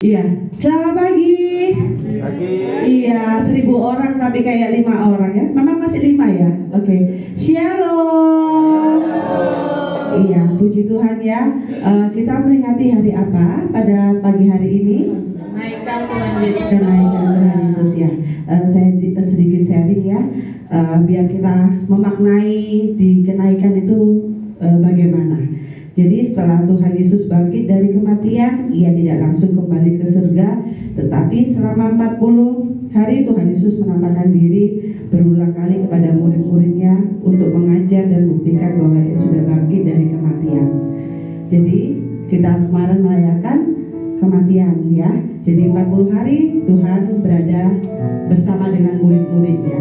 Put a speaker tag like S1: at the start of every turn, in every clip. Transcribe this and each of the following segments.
S1: Iya, selamat pagi.
S2: Pagi.
S1: Iya, 1000 orang tapi kayak 5 orang ya. Memang masih 5 ya. Oke. Shalom. Iya, puji Tuhan ya. Kita memperingati hari apa pada pagi hari ini?
S3: Kenaikan Tuhan Yesus.
S1: Kenaikan Tuhan Yesus ya. Saya sedikit sharing ya. Biar kita memaknai di kenaikan itu bagaimana. Jadi setelah Tuhan Yesus bangkit dari kematian, ia tidak langsung kembali ke surga, tetapi selama 40 hari Tuhan Yesus menampakkan diri berulang kali kepada murid-muridnya untuk mengajar dan buktikan bahwa ia sudah bangkit dari kematian. Jadi kita kemarin merayakan kematian ya. Jadi 40 hari Tuhan berada bersama dengan murid-muridnya.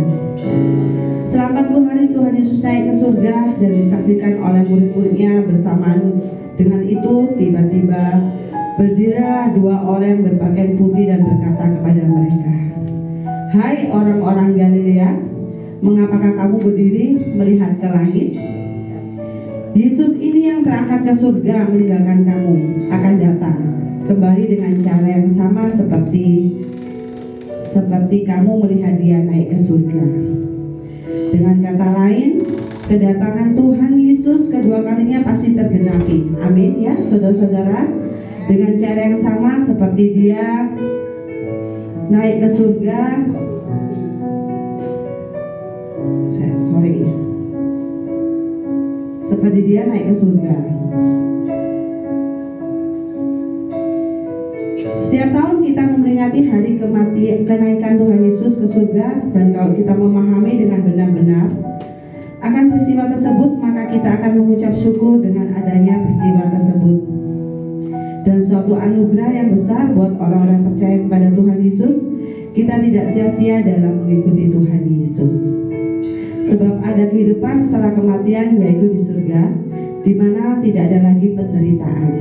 S1: Selama 40 hari Tuhan Yesus naik ke surga dan disaksikan oleh murid-muridnya. Bersamaan dengan itu tiba-tiba berdirilah 2 orang yang berpakaian putih dan berkata kepada mereka, "Hai orang-orang Galilea, mengapakah kamu berdiri melihat ke langit? Yesus ini yang terangkat ke surga meninggalkan kamu akan datang kembali dengan cara yang sama seperti kamu melihat dia naik ke surga." Dengan kata lain, kedatangan Tuhan Yesus kedua kalinya pasti tergenapi. Amin ya saudara-saudara. Dengan cara yang sama seperti dia naik ke surga. Seperti dia naik ke surga. Setiap tahun kita memperingati hari kenaikan Tuhan Yesus ke surga, dan kalau kita memahami dengan benar-benar akan peristiwa tersebut, maka kita akan mengucap syukur dengan adanya peristiwa tersebut. Dan suatu anugerah yang besar buat orang-orang percaya kepada Tuhan Yesus. Kita tidak sia-sia dalam mengikuti Tuhan Yesus. Sebab ada kehidupan setelah kematian, yaitu di surga, di mana tidak ada lagi penderitaan,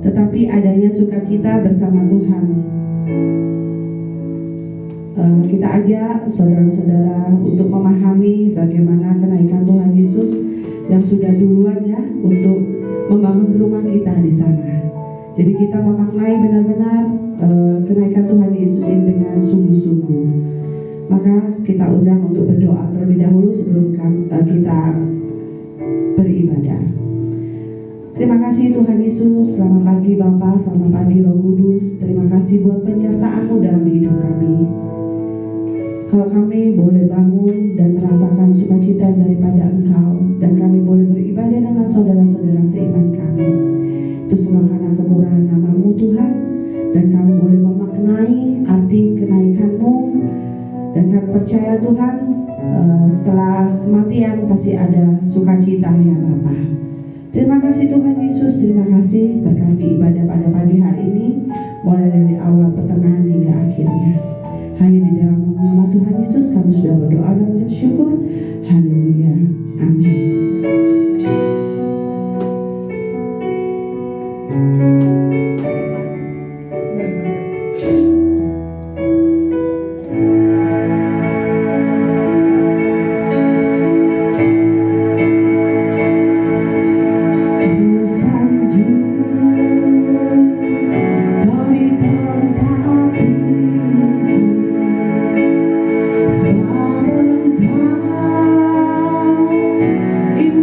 S1: tetapi adanya sukacita bersama Tuhan. Kita ajak saudara-saudara untuk memahami bagaimana kenaikan Tuhan Yesus yang sudah duluan ya, untuk membangun rumah kita di sana. Jadi kita memaknai benar-benar kenaikan Tuhan Yesus ini dengan sungguh-sungguh. Maka kita undang untuk berdoa terlebih dahulu sebelum kita beribadah. Terima kasih Tuhan Yesus. Selamat pagi Bapa, selamat pagi Roh Kudus. Terima kasih buat penyertaan-Mu dalam hidup kami. Kalau kami boleh bangun dan merasakan sukacita daripada Engkau, dan kami boleh beribadah dengan saudara-saudara seiman kami, itu semua karena kemurahan nama-Mu Tuhan. Dan kami boleh memaknai arti kenaikan-Mu, dan kami percaya Tuhan, setelah kematian pasti ada sukacita ya Bapa. Terima kasih Tuhan Yesus, terima kasih berkati ibadah pada pagi hari ini, mulai dari awal, pertengahan hingga akhirnya. Hanya di dalam nama Tuhan Yesus kami sudah berdoa dan bersyukur. Haleluya, amin.
S4: In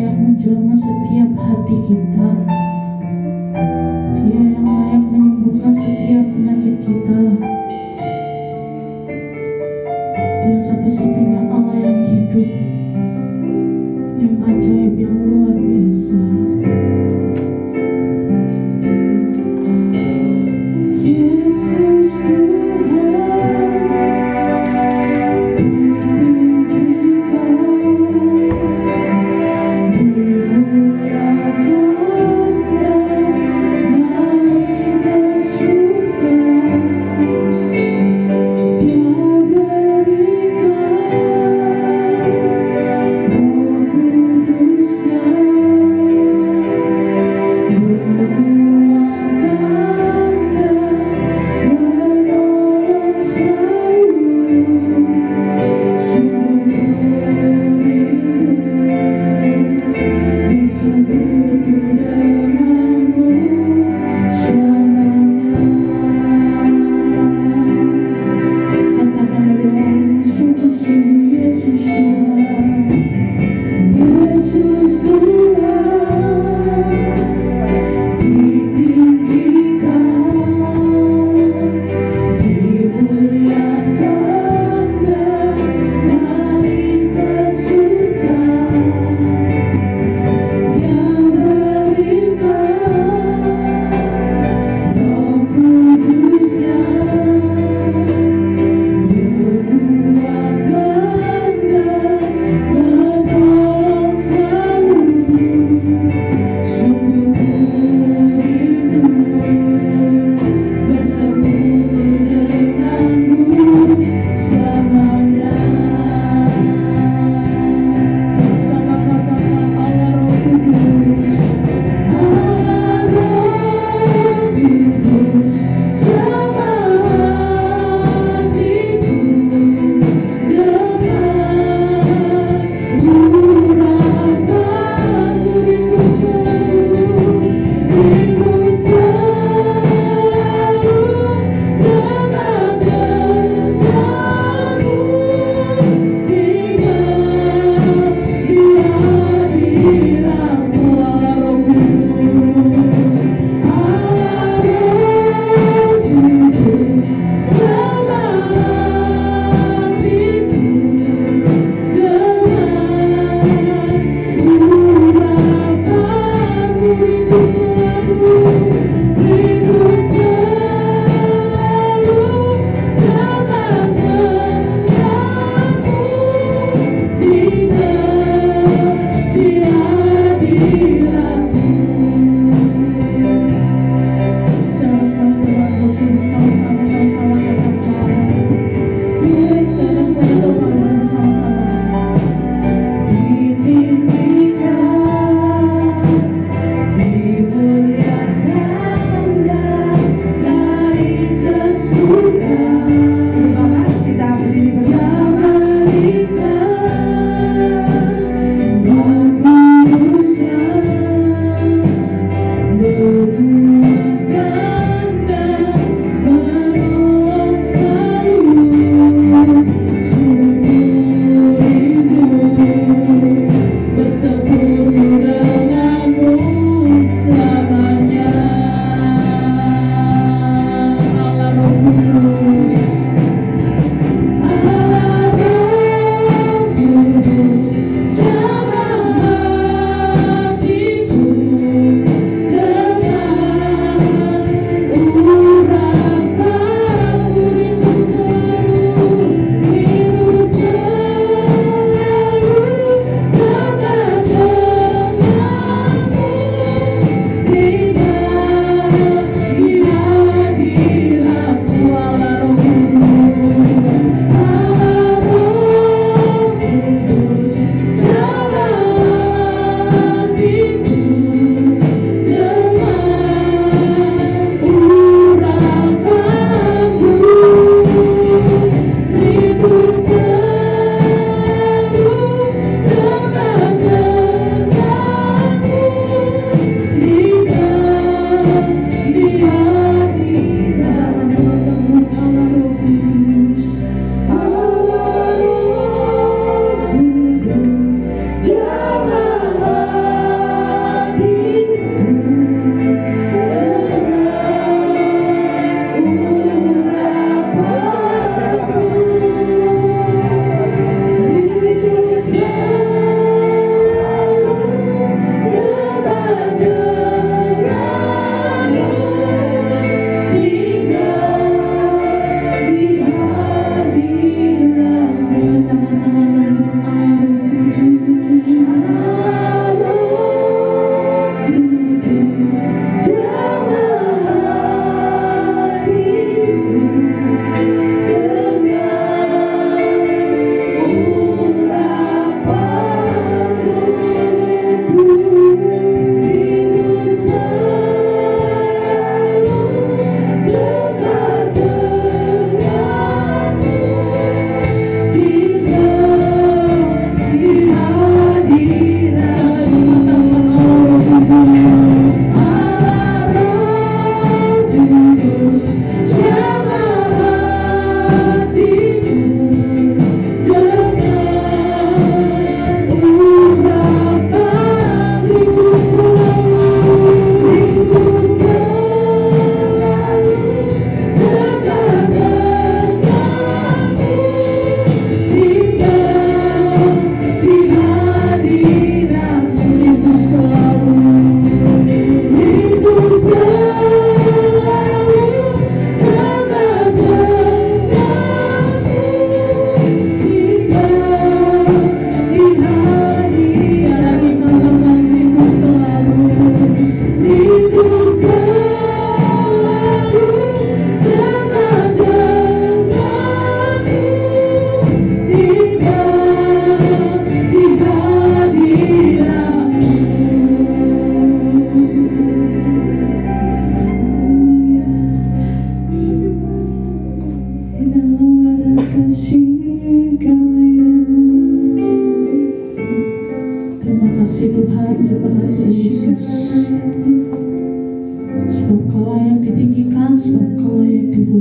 S2: yang menjamah setiap hati kita. Dia yang layak menyembuhkan setiap penyakit kita. Dia satu-satunya Allah yang hidup, yang ajaib, yang luar biasa. Yesus Tuhan ditinggikan, dimuliakan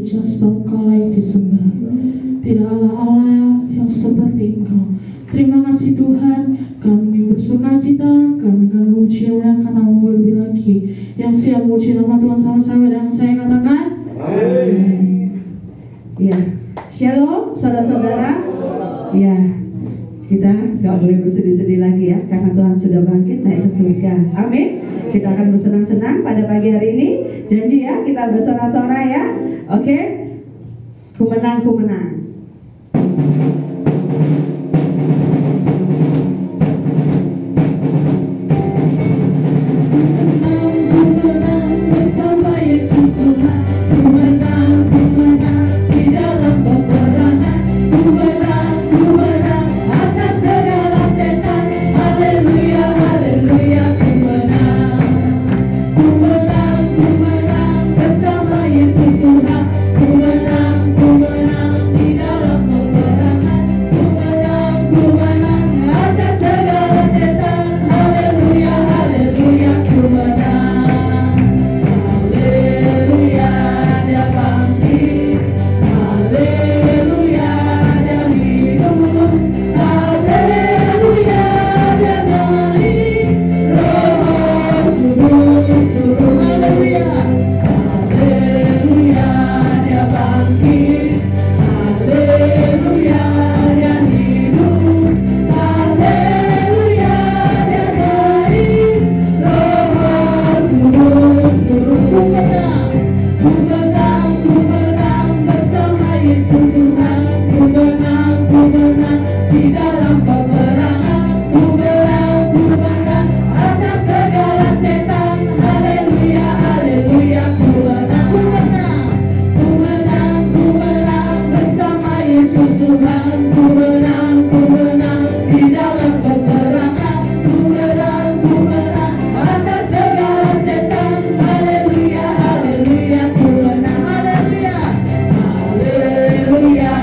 S2: dipuja sebab Engkau layak disembah. Tidak Allah yang seperti Engkau. Terima kasih Tuhan, kami bersuka cita, kami akan memuji karena Mu lebih lagi. Yang siap memuji nama Tuhan sama-sama dengan saya katakan
S1: Amin. Ya, shalom saudara-saudara. Ya, kita gak boleh bersedih-sedih lagi ya, karena Tuhan sudah bangkit naik ke surga. Amin. Kita akan bersenang-senang pada pagi hari ini. Janji ya, kita bersorak-sorak ya. Oke. Ku menang, ku menang.
S2: bersama Yesus Tuhan. Ku menang di dalam peperangan. Ku menang atas segala setan. Haleluya, haleluya, ku menang. Ku menang bersama Yesus Tuhan. Ku menang di dalam peperangan. Ku menang atas segala setan. Haleluya, haleluya, ku menang. Haleluya, Dia bangkit. Haleluya, Dia hidup. Haleluya, Dia naik. Roh Kudus turun. Haleluya. Haleluya, Dia bangkit. Haleluya, Dia hidup. Haleluya, Dia naik. Roh Kudus turun. Ku menang bersama Yesus Tuhan. Ku menang di dalam peperangan. Ku menang atas segala setan. Haleluya, haleluya, ku menang bersama Yesus Tuhan. Ku menang di dalam peperangan. Ku menang atas segala setan. Haleluya, haleluya, ku menang. Haleluya, haleluya,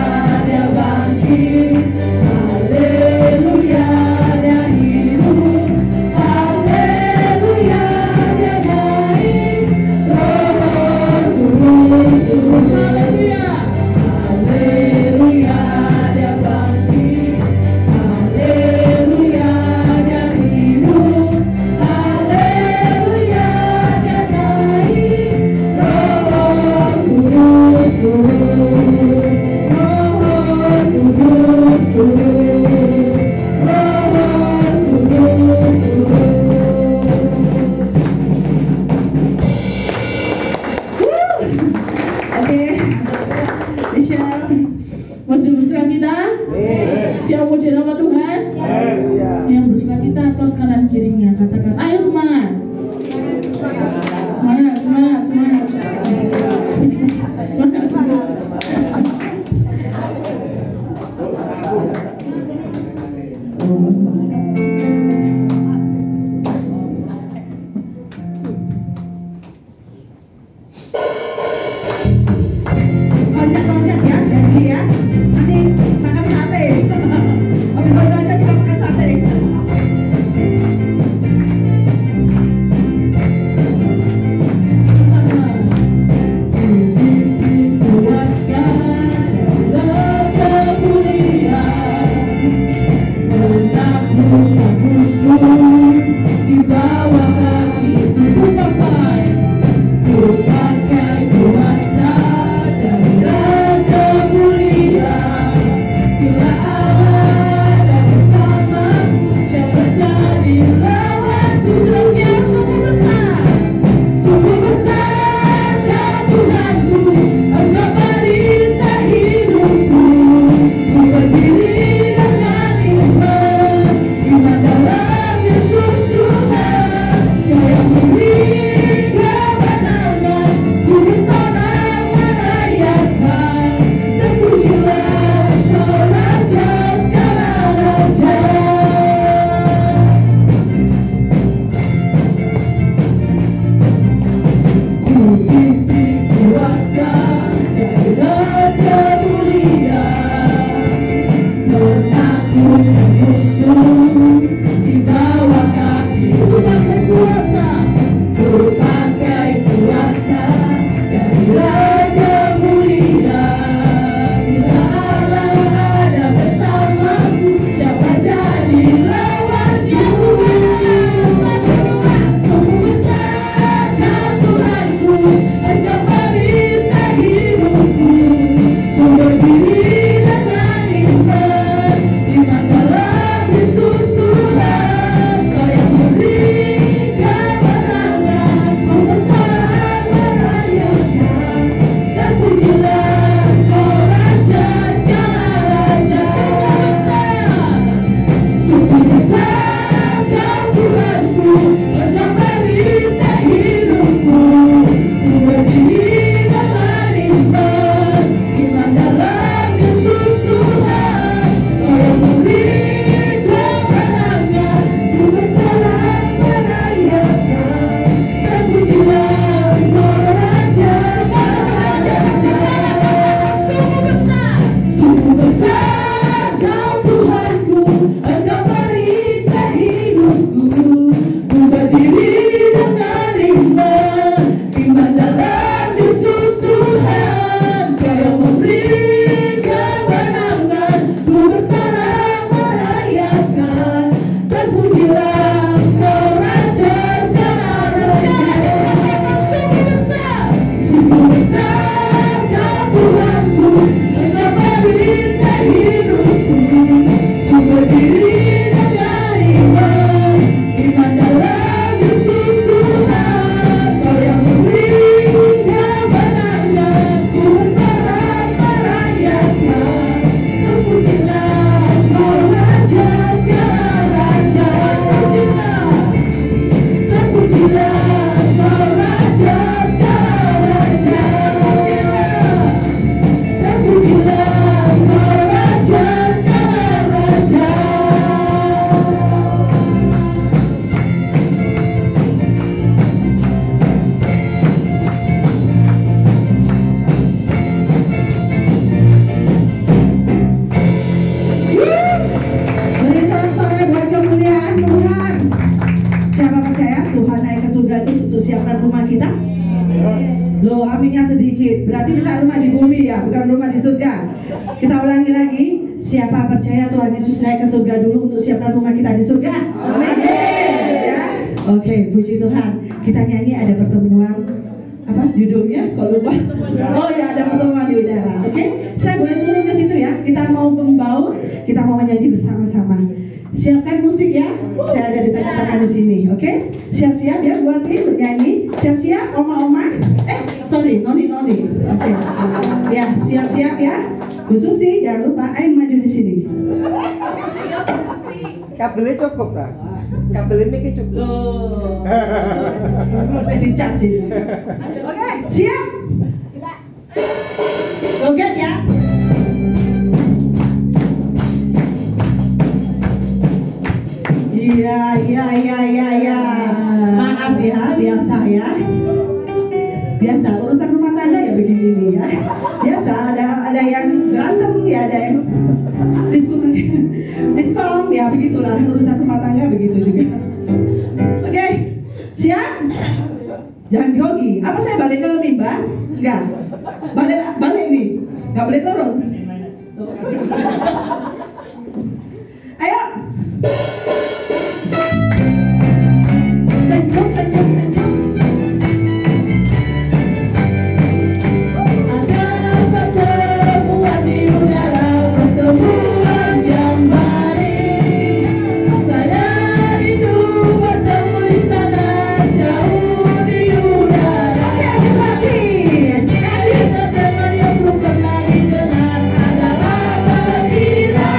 S2: Dia bangkit. Haleluya, Dia hidup. Haleluya, Dia naik. Roh Kudus turun. Haleluya, haleluya, Dia bangkit. Haleluya, Dia hidup. Haleluya, Dia naik. Roh Kudus turun. Roh Kudus turun. Roh Kudus turun.
S1: Oke. Michelle, masih bersuka cita? Siap memuji nama Tuhan? Yang bersuka cita atas kanan kirinya katakan, ayo semangat. Semangat, semangat, semangat. Loncat-loncat ya, janji ya. Nanti makan sate. Habis loncat kita makan sate.
S2: Kuasa Raja mulia, menaklukkan musuh di bawah kakiku. Ku pakai kuasa dari Raja mulia. Bila Allah ada bersamaku, siapa jadi lawanku? Sudah siap, sungguh besar dan Tuhanku. Engkau perisai hidupku. Ku berdiri dengan iman dalam Yesus Tuhan. Dia yang memberi kemenangan. Ku bersorak merayakan. Terpujilah Engkau Raja segala raja. Ku pimpin kuasa dari Raja mulia, menaklukkan musuh di bawah kaki. Ku pakai kuasa dari Raja mulia.
S1: Yesus Tuhan, Kau yang memberi kemenangan, ku bersorak merayakan. Terpujilah Kau Raja segala raja, terpujilah Kau Raja segala raja, terpujilah Kau Raja segala raja. Beri sorak-sorai buat kemuliaan Tuhan. Siapa percaya Tuhan naik ke surga itu untuk siapkan rumah kita? Loh, aminnya sedikit. Berarti minta rumah di bumi ya, bukan rumah di surga. Kita ulangi lagi. Siapa percaya Tuhan Yesus naik ke surga dulu untuk siapkan rumah kita di surga? Amin. Ya. Oke, puji Tuhan. Kita nyanyi ada pertemuan. Apa judulnya? Kok lupa? Oh ya, ada pertemuan di udara. Oke, saya boleh turun ke situ ya. Kita mau membaur, kita mau menyanyi bersama-sama. Siapkan musik ya. Saya ada di tengah-tengah di sini. Oke, siap-siap ya buat tim nyanyi. Siap-siap, oma-oma. Sorry, noni. Oke. Ya, siap-siap ya. Bu Susi, jangan lupa. Ayo maju di sini.
S4: Kabelnya cukup tak? Kabelnya mikir cukup.
S1: Sampai dicas ini. Oke, siap. Joget ya. Iya. Maaf ya, biasa ya. Biasa urusan rumah tangga ya begini nih ya. Biasa ada yang berantem ya, ada yang diskom ya, begitulah urusan rumah tangga begitu juga. Oke, siap? Jangan grogi. Apa saya balik ke mimbar? Enggak. Balik nih. Enggak boleh turun. Ayo. Senyum. Ada pertemuan di udara, pertemuan yang baik. Saya rindu bertemu di sana, jauh di udara. Oke, habis mati. Teman yang belum pernah dikenal adalah panggilan.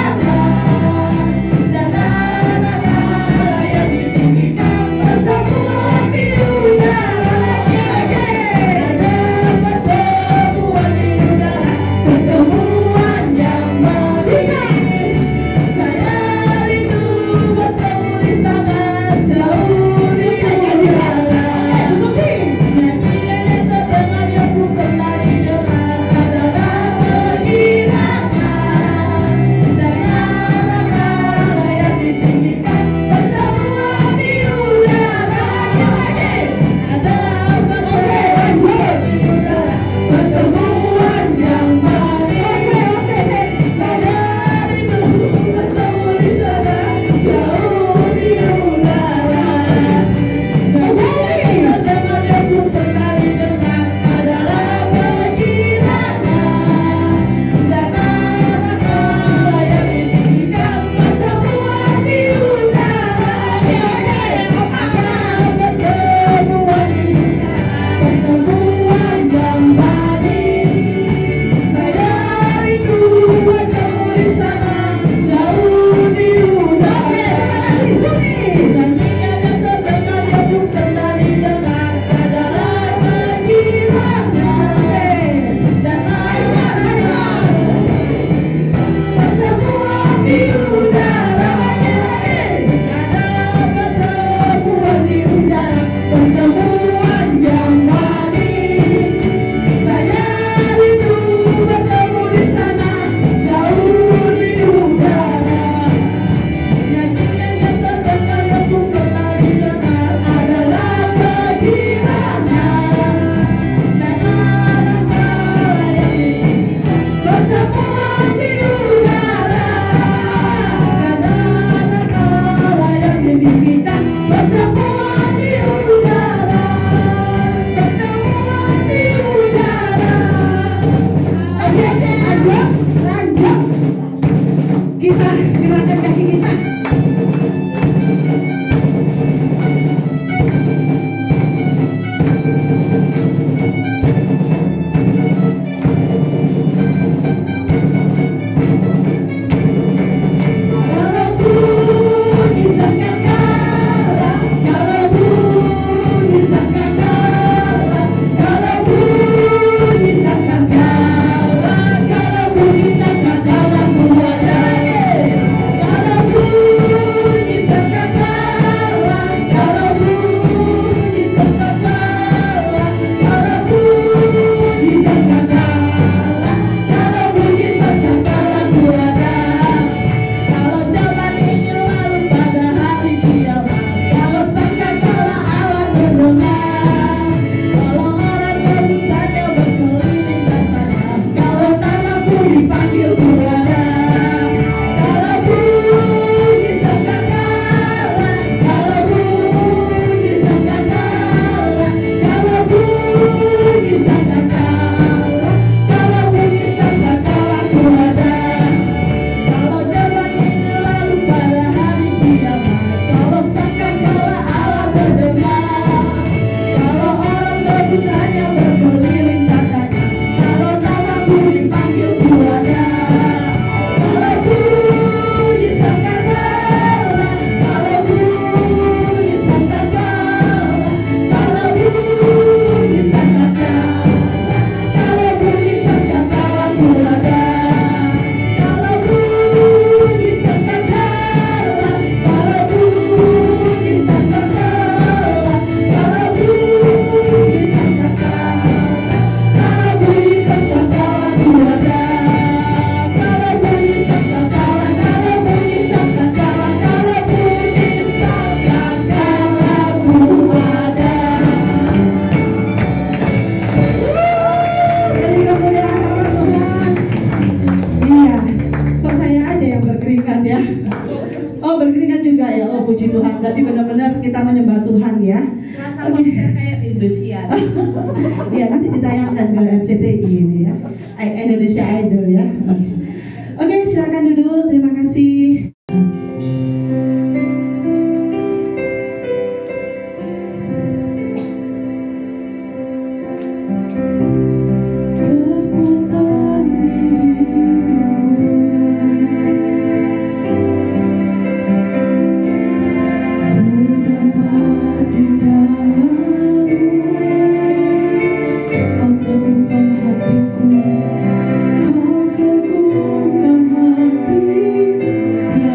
S1: Puji Tuhan, berarti benar-benar kita menyembah Tuhan ya.
S3: Rasa konser kayak di Indosiar.
S1: Ya, nanti ditayangkan ke RCTI ini ya, Indonesia Idol ya. Oke, silakan duduk. Terima kasih.
S2: Kau teguhkan hatiku,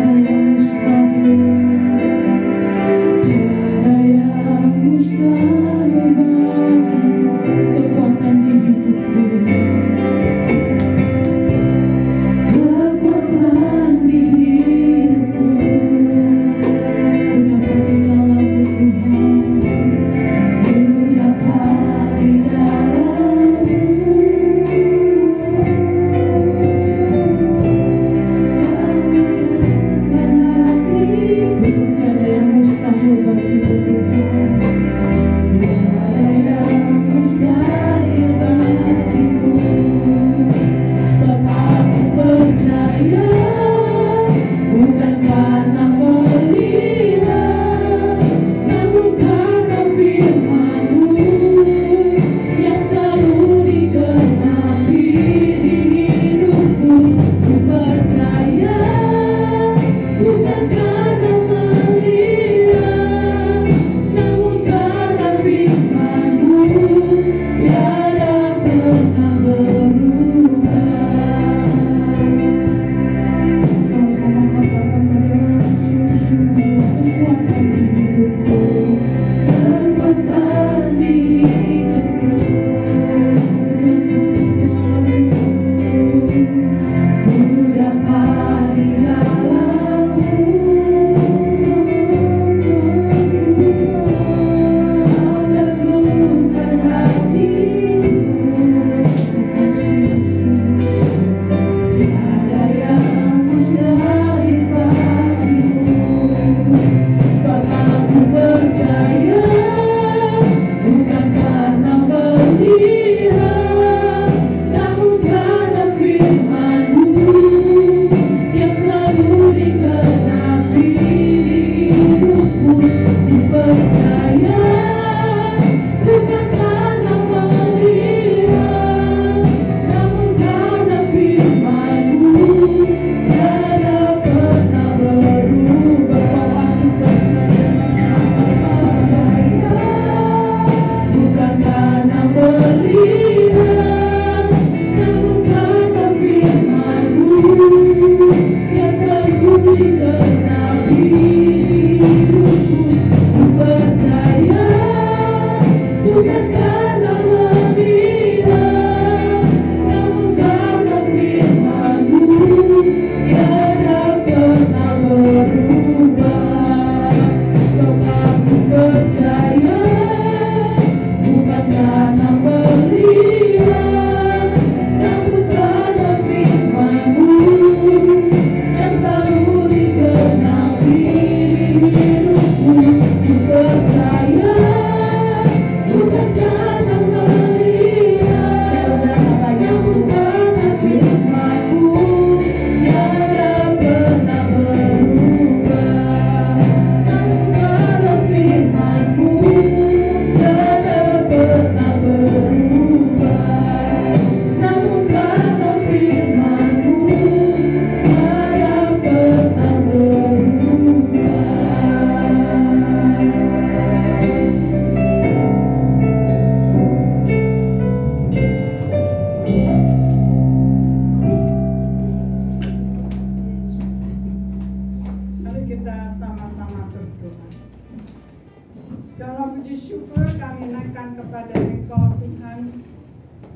S5: kami naikkan kepada Engkau Tuhan,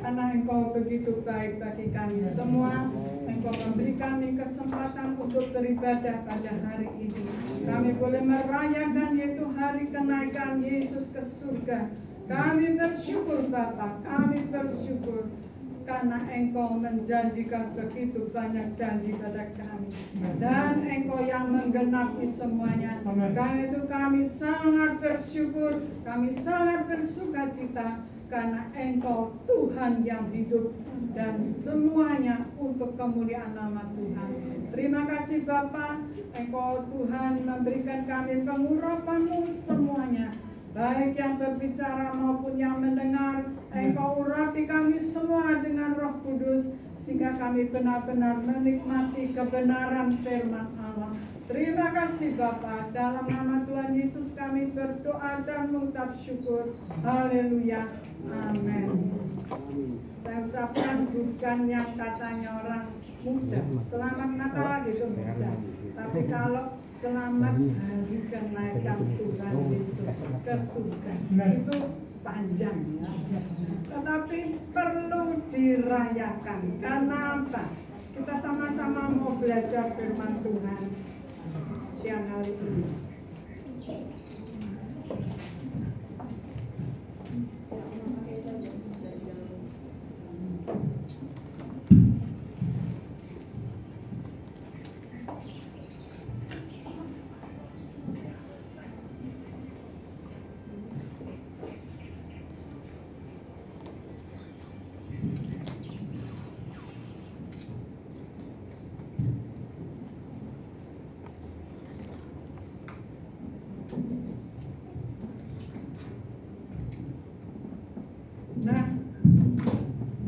S5: karena Engkau begitu baik bagi kami semua. Engkau memberi kami kesempatan untuk beribadah pada hari ini. Kami boleh merayakan yaitu hari kenaikan Yesus ke surga. Kami bersyukur Bapa, kami bersyukur karena Engkau menjanjikan begitu banyak janji pada kami, dan Engkau yang menggenapi semuanya. Karena itu kami sangat bersyukur, kami sangat bersukacita karena Engkau Tuhan yang hidup dan semuanya untuk kemuliaan nama Tuhan. Terima kasih Bapa, Engkau Tuhan memberikan kami pengurapan-Mu semuanya, baik yang berbicara maupun yang mendengar. Engkau urapi kami semua dengan Roh Kudus, sehingga kami benar-benar menikmati kebenaran firman Allah. Terima kasih Bapa, dalam nama Tuhan Yesus kami berdoa dan mengucap syukur. Haleluya, amin. Saya ucapkan bukan yang katanya orang muda, selamat Natal gitu muda, tapi kalau selamat hari kenaikan Tuhan Yesus ke surga itu panjang ya, tetapi perlu dirayakan. Karena apa? Kita sama-sama mau belajar firman Tuhan siang hari ini. Nah,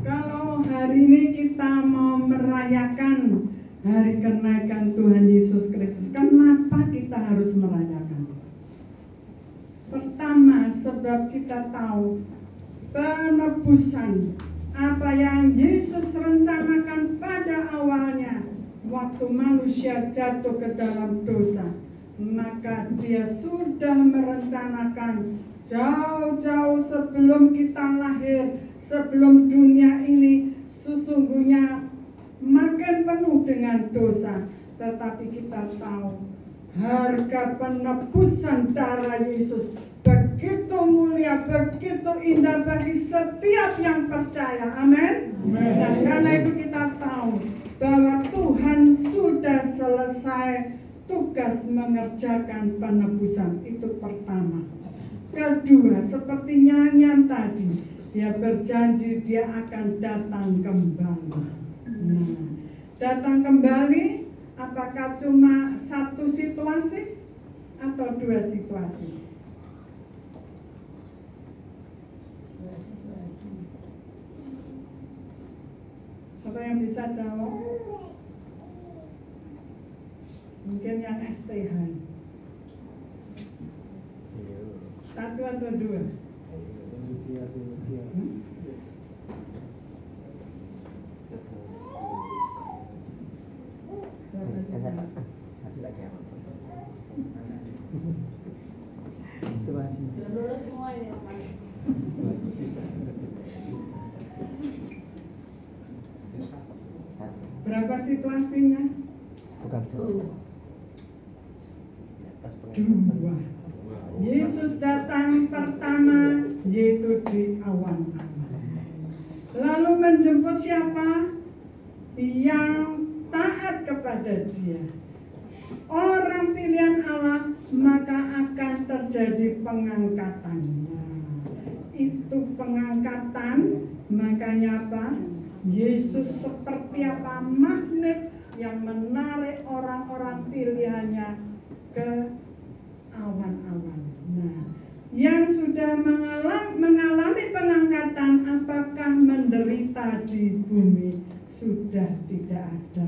S5: kalau hari ini kita mau merayakan hari kenaikan Tuhan Yesus Kristus, kenapa kita harus merayakan? Pertama, sebab kita tahu penebusan apa yang Yesus rencanakan pada awalnya waktu manusia jatuh ke dalam dosa, maka Dia sudah merencanakan jauh-jauh sebelum kita lahir, sebelum dunia ini sesungguhnya makin penuh dengan dosa. Tetapi kita tahu harga penebusan darah Yesus begitu mulia, begitu indah bagi setiap yang percaya. Amin. Nah, karena itu kita tahu bahwa Tuhan sudah selesai tugas mengerjakan penebusan. Itu pertama. Kedua, seperti nyanyian tadi, Dia berjanji Dia akan datang kembali. Nah, datang kembali apakah cuma satu situasi atau dua situasi? Siapa yang bisa jawab? Mungkin yang STH. Satu atau dua? Berapa situasinya? Dua. Yesus datang pertama yaitu di awan-awan. Lalu menjemput siapa? Yang taat kepada Dia. Orang pilihan Allah, maka akan terjadi pengangkatan. Itu pengangkatan, makanya apa? Yesus seperti apa? Magnet yang menarik orang-orang pilihannya ke awan-awan. Nah, yang sudah mengalami pengangkatan, apakah menderita di bumi? Sudah tidak ada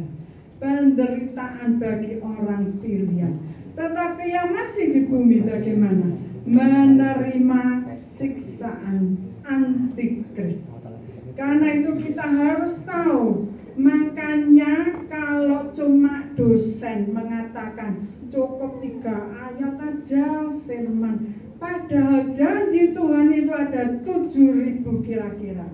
S5: penderitaan bagi orang pilihan. Tetapi yang masih di bumi bagaimana? Menerima siksaan antikris. Karena itu kita harus tahu. Makanya kalau cuma dosen mengatakan cukup 3 ayat aja firman, Padahal janji Tuhan itu ada 7.000 kira-kira.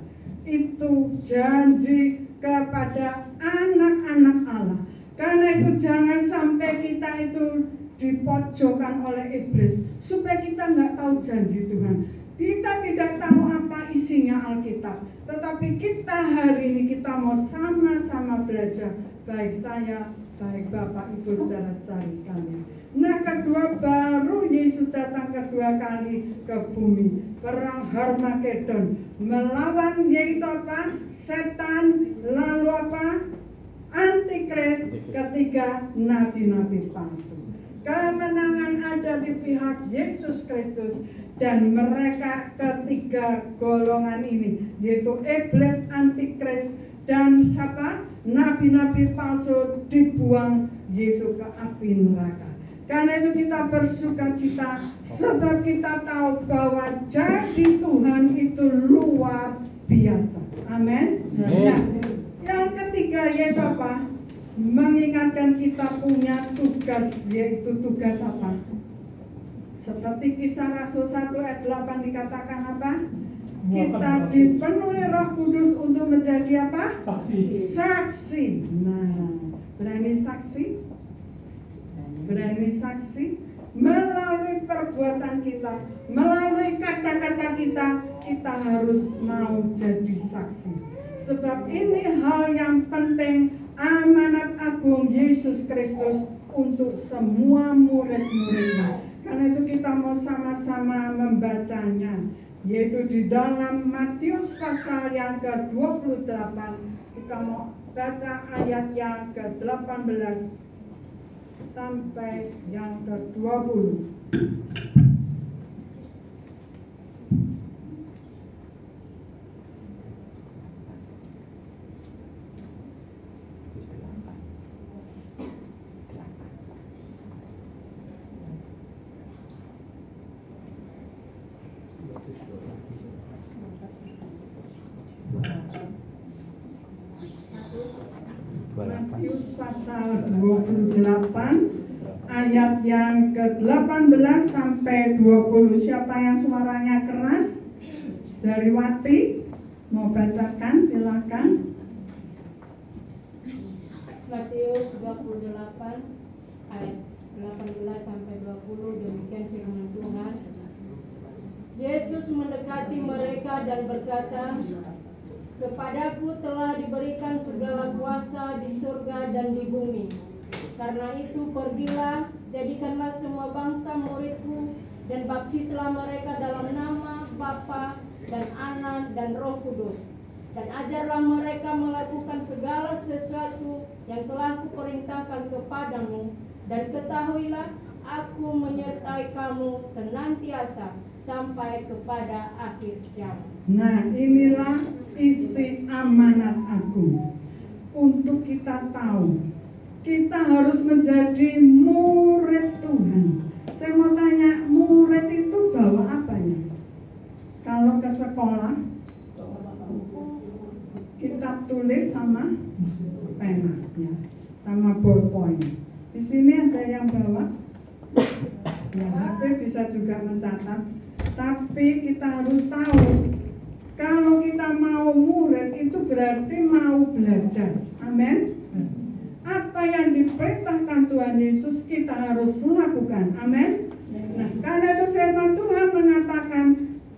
S5: Itu janji kepada anak-anak Allah. Karena itu jangan sampai kita itu dipojokkan oleh iblis, supaya kita nggak tahu janji Tuhan. Kita tidak tahu apa isinya Alkitab, tetapi kita hari ini kita mau sama-sama belajar, baik saya, baik Bapak, Ibu, saudara-saudari sekalian. Nah, kedua, baru Yesus datang kedua kali ke bumi, perang Harmagedon, melawan yaitu apa? Setan, lalu apa? Antikris, ketiga nabi-nabi palsu. Kemenangan ada di pihak Yesus Kristus, dan mereka ketiga golongan ini, yaitu iblis, antikris, dan siapa? Nabi-nabi palsu dibuang yaitu ke api neraka. Karena itu kita bersukacita, sebab kita tahu bahwa janji Tuhan itu luar biasa. Amin. Nah, yang ketiga yaitu apa? Mengingatkan kita punya tugas, yaitu tugas apa? Seperti Kisah Rasul 1 ayat 8 dikatakan apa? Kita dipenuhi Roh Kudus untuk menjadi apa? Saksi. Nah, berani saksi? Berani saksi? Melalui perbuatan kita, melalui kata-kata kita, kita harus mau jadi saksi. Sebab ini hal yang penting, amanat agung Yesus Kristus untuk semua murid-muridnya. Karena itu kita mau sama-sama membacanya, yaitu di dalam Matius pasal yang ke-28. Kita mau baca ayat yang ke-18 sampai yang ke-20. Matius pasal 28 ayat yang ke-18 sampai 20. Siapa yang suaranya keras? Dari Wati mau bacakan, silakan.
S3: Matius 28 ayat 18 sampai 20, demikian firman Tuhan. Yesus mendekati mereka dan berkata, "Kepadaku telah diberikan segala kuasa di surga dan di bumi. Karena itu pergilah, jadikanlah semua bangsa muridku, dan baptislah mereka dalam nama Bapa dan Anak dan Roh Kudus. Dan ajarlah mereka melakukan segala sesuatu yang telah kuperintahkan kepadamu. Dan ketahuilah, aku menyertai kamu senantiasa sampai kepada akhir zaman."
S5: Nah, inilah isi amanat agung. Untuk kita tahu, kita harus menjadi murid Tuhan. Saya mau tanya, murid itu bawa apa ya? Kalau ke sekolah, kitab tulis sama pena, ya, sama ballpoint. Di sini ada yang bawa, ya, HP bisa juga mencatat. Tapi kita harus tahu, kalau kita mau murid itu berarti mau belajar. Amin. Apa yang diperintahkan Tuhan Yesus kita harus lakukan. Amin. Nah, karena itu firman Tuhan mengatakan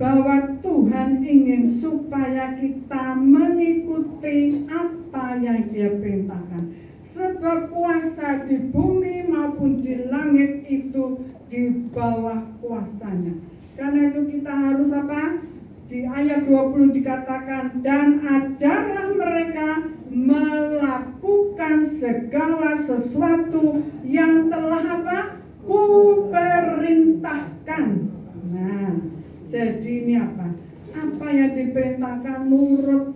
S5: bahwa Tuhan ingin supaya kita mengikuti apa yang Dia perintahkan. Sebab kuasa di bumi maupun di langit itu di bawah kuasanya. Karena itu kita harus apa? Di ayat 20 dikatakan, dan ajarlah mereka melakukan segala sesuatu yang telah apa? Kuperintahkan. Nah, jadi ini apa? Apa yang diperintahkan nurut.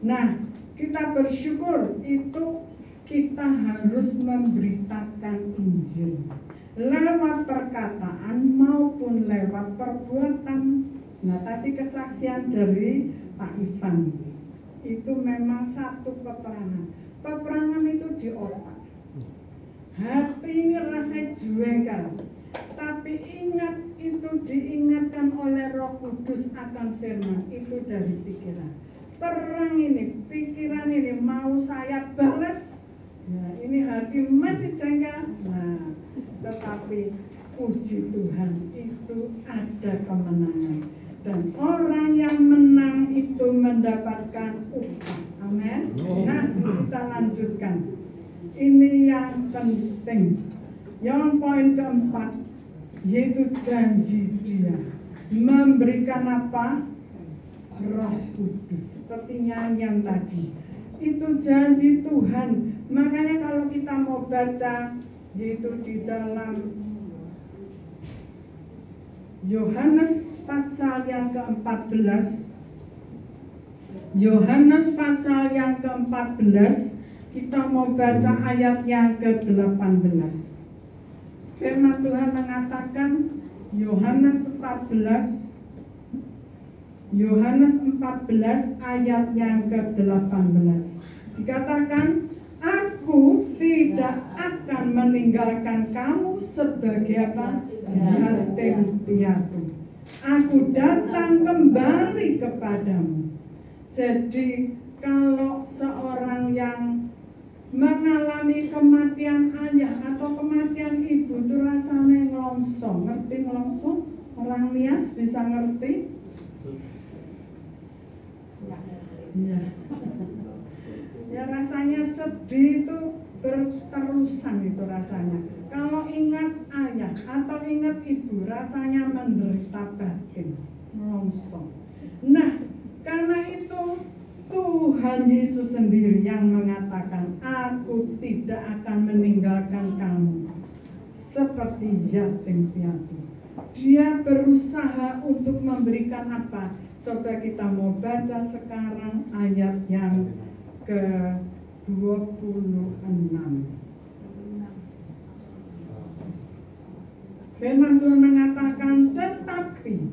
S5: Nah, kita bersyukur itu kita harus memberitakan Injil lewat perkataan maupun lewat perbuatan. Nah, tadi kesaksian dari Pak Ivan itu memang satu peperangan. Peperangan itu di otak. Hati ini rasa jengkel. Tapi ingat, itu diingatkan oleh Roh Kudus akan firman itu dari pikiran. Perang ini, pikiran ini mau saya balas, ya ini hati masih jengkel. Nah, tetapi puji Tuhan itu ada kemenangan, dan orang yang menang itu mendapatkan upah. Amin. Nah, kita lanjutkan. Ini yang penting. Yang poin keempat, yaitu janji Dia memberikan apa? Roh Kudus. Seperti nyanyian tadi, itu janji Tuhan. Makanya kalau kita mau baca, yaitu di dalam Yohanes pasal yang ke-14, Yohanes pasal yang ke-14, kita mau baca ayat yang ke-18. Firman Tuhan mengatakan, Yohanes 14 ayat yang ke-18. Dikatakan, aku tidak akan meninggalkan kamu sebagai apa? Yatim piatu. Aku datang kembali kepadamu. Jadi kalau seorang yang mengalami kematian ayah atau kematian ibu itu rasanya ngelongso. Ngerti ngelongso? Orang lias bisa ngerti? Ya. Ya rasanya sedih itu berterusan itu rasanya. Kalau ingat ayah atau ingat ibu rasanya menderita batin, ngelongso. Nah, karena itu Tuhan Yesus sendiri yang mengatakan, aku tidak akan meninggalkan kamu seperti yatim piatu. Dia berusaha untuk memberikan apa? Coba kita mau baca sekarang ayat yang ke-26. Firman Tuhan mengatakan, tetapi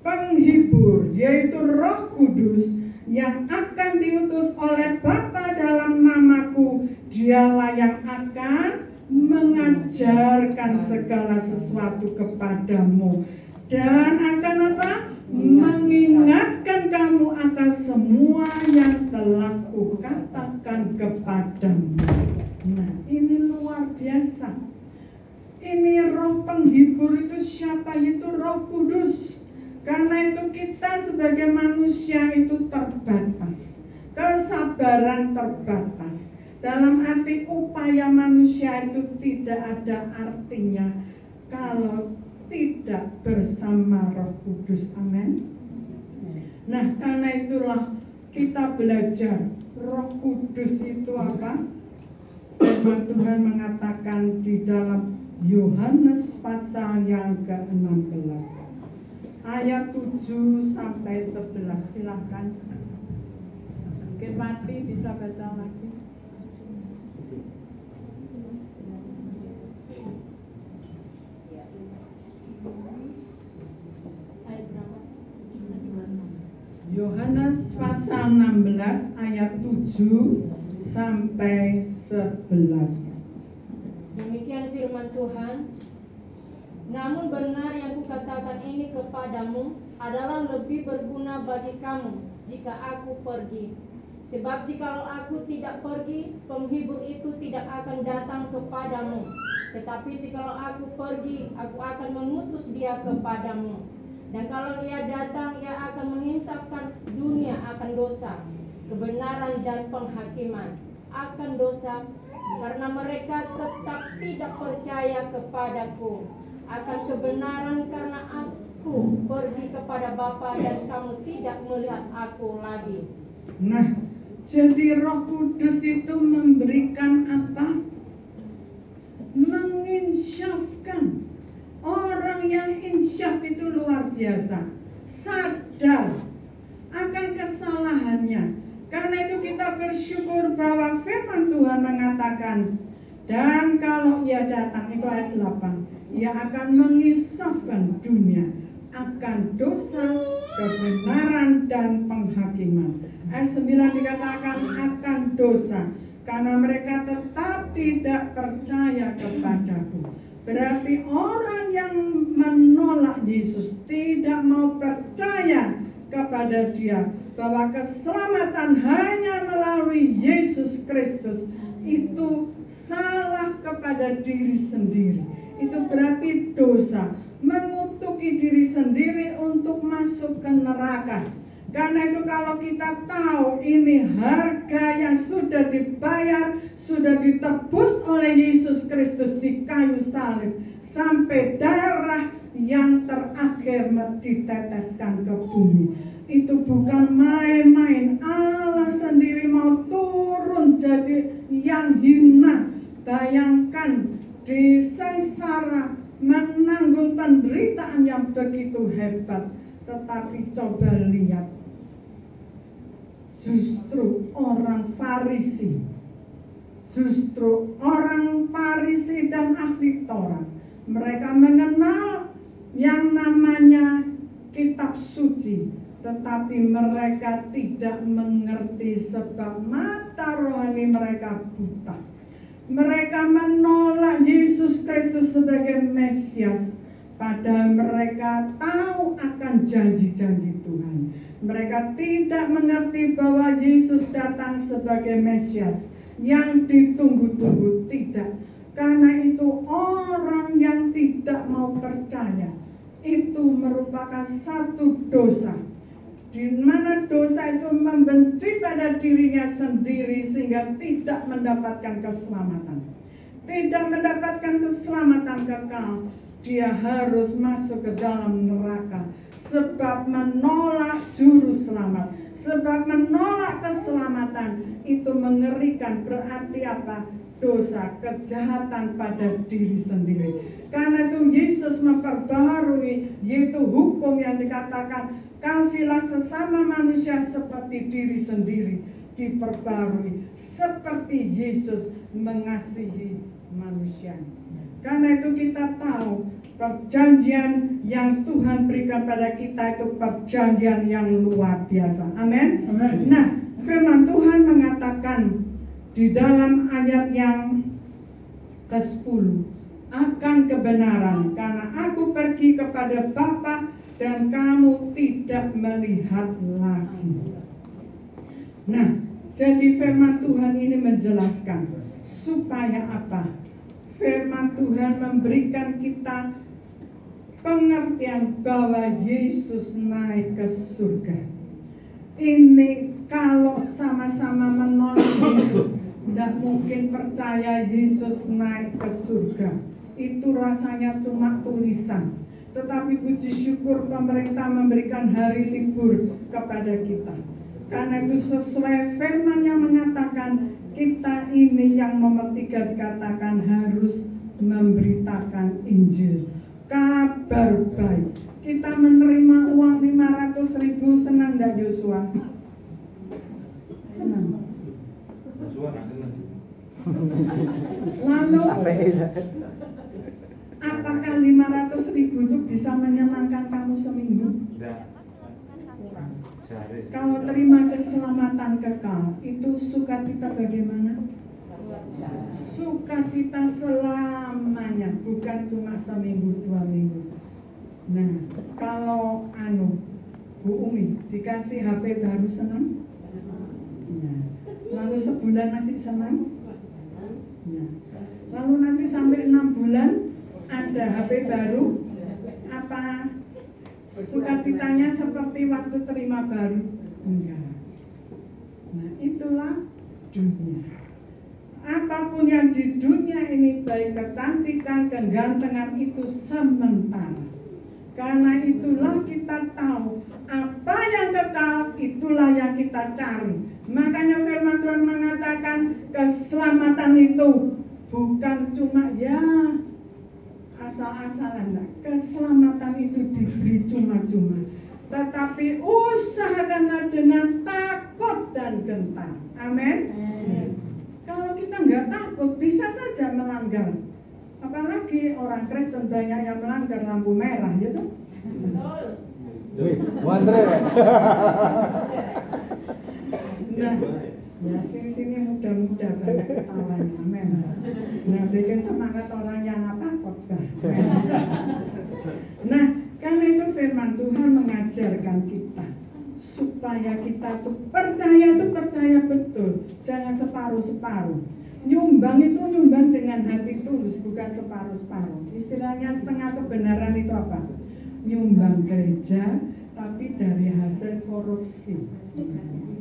S5: penghibur, yaitu Roh Kudus, yang akan diutus oleh Bapa dalam namaku, Dialah yang akan mengajarkan segala sesuatu kepadamu, dan akan apa? Mengingatkan kamu akan semua yang telah kukatakan kepadamu. Nah, ini luar biasa. Ini Roh penghibur itu siapa? Itu Roh Kudus. Karena itu kita sebagai manusia itu terbatas, kesabaran terbatas. Dalam arti upaya manusia itu tidak ada artinya kalau tidak bersama Roh Kudus. Amin. Nah, karena itulah kita belajar Roh Kudus itu apa? Firman Tuhan mengatakan di dalam Yohanes pasal yang ke-16 ayat 7 sampai 11. Silahkan. Mungkin Mati bisa baca lagi. Yohanes pasal 16 ayat 7 sampai 11.
S3: Demikian firman Tuhan. Namun benar yang kukatakan ini kepadamu adalah lebih berguna bagi kamu jika aku pergi. Sebab jikalau aku tidak pergi, penghibur itu tidak akan datang kepadamu. Tetapi jikalau aku pergi, aku akan mengutus dia kepadamu. Dan kalau ia datang, ia akan menginsafkan dunia akan dosa, kebenaran dan penghakiman. Akan dosa, karena mereka tetap tidak percaya kepadaku. Akan kebenaran, karena aku pergi kepada Bapa dan kamu tidak melihat aku lagi.
S5: Nah, jadi Roh Kudus itu memberikan apa? Menginsyafkan. Orang yang insyaf itu luar biasa, sadar akan kesalahannya. Karena itu kita bersyukur bahwa firman Tuhan mengatakan, dan kalau ia datang, itu ayat 8, ia akan mengisafkan dunia akan dosa, kebenaran, dan penghakiman. Ayat 9 dikatakan akan dosa, karena mereka tetap tidak percaya kepadaku. Berarti orang yang menolak Yesus, tidak mau percaya kepada Dia, bahwa keselamatan hanya melalui Yesus Kristus, itu salah kepada diri sendiri. Itu berarti dosa, mengutuki diri sendiri untuk masuk ke neraka. Karena itu kalau kita tahu ini harga yang sudah dibayar, sudah ditebus oleh Yesus Kristus di kayu salib, sampai darah yang terakhir diteteskan ke bumi. Itu bukan main-main. Allah sendiri mau turun jadi yang hina. Bayangkan di sengsara, menanggung penderitaan yang begitu hebat. Tetapi coba lihat, justru orang Farisi, dan ahli Taurat, mereka mengenal yang namanya kitab suci, tetapi mereka tidak mengerti sebab mata rohani mereka buta. Mereka menolak Yesus Kristus sebagai Mesias, padahal mereka tahu akan janji-janji Tuhan. Mereka tidak mengerti bahwa Yesus datang sebagai Mesias yang ditunggu-tunggu, tidak. Karena itu orang yang tidak mau percaya itu merupakan satu dosa, di mana dosa itu membenci pada dirinya sendiri sehingga tidak mendapatkan keselamatan. Tidak mendapatkan keselamatan kekal, dia harus masuk ke dalam neraka. Sebab menolak juru selamat, sebab menolak keselamatan, itu mengerikan. Berarti apa? Dosa, kejahatan pada diri sendiri. Karena itu Yesus memperbaharui, yaitu hukum yang dikatakan kasihlah sesama manusia seperti diri sendiri, diperbarui seperti Yesus mengasihi manusia. Karena itu kita tahu perjanjian yang Tuhan berikan pada kita itu perjanjian yang luar biasa. Amin. Nah, firman Tuhan mengatakan di dalam ayat yang ke-10, akan kebenaran, karena aku pergi kepada Bapa dan kamu tidak melihat lagi. Nah, jadi firman Tuhan ini menjelaskan supaya apa? Firman Tuhan memberikan kita pengertian bahwa Yesus naik ke surga. Ini kalau sama-sama menolak Yesus, tidak mungkin percaya Yesus naik ke surga. Itu rasanya cuma tulisan. Tetapi puji syukur pemerintah memberikan hari libur kepada kita. Karena itu sesuai firman yang mengatakan kita ini yang nomor 3 dikatakan harus memberitakan Injil, kabar baik. Kita menerima uang 500.000, senang enggak Yosua? Senang. Lalu apakah 500.000 itu bisa menyenangkan kamu seminggu? Kalau terima keselamatan kekal, itu sukacita bagaimana? Sukacita selamanya, bukan cuma seminggu 2 minggu. Nah, kalau Bu Umi dikasih HP baru senang? Nah, lalu sebulan masih senang? Nah, lalu nanti sampai 6 bulan ada HP baru, apa sukacitanya seperti waktu terima baru? Enggak. Nah, itulah dunia. Apapun yang di dunia ini, baik kecantikan, kegantengan, itu sementara. Karena itulah kita tahu apa yang kekal, itulah yang kita cari. Makanya firman Tuhan mengatakan keselamatan itu bukan cuma asal-asalan. Keselamatan itu diberi cuma-cuma, tetapi usahakanlah dengan takut dan gentar. Amin. Kalau kita nggak takut, bisa saja melanggar. Apalagi orang Kristen banyak yang melanggar lampu merah, ya tuh. Nah, Ya, sini-sini muda-muda banyak ketawanya, amin. Nah, bikin semangat orang yang apa khotbah. Nah, karena itu firman Tuhan mengajarkan kita supaya kita tuh percaya betul, jangan separuh-separuh. Nyumbang itu nyumbang dengan hati tulus, bukan separuh-separuh. Istilahnya setengah kebenaran itu apa? Nyumbang gereja, tapi dari hasil korupsi.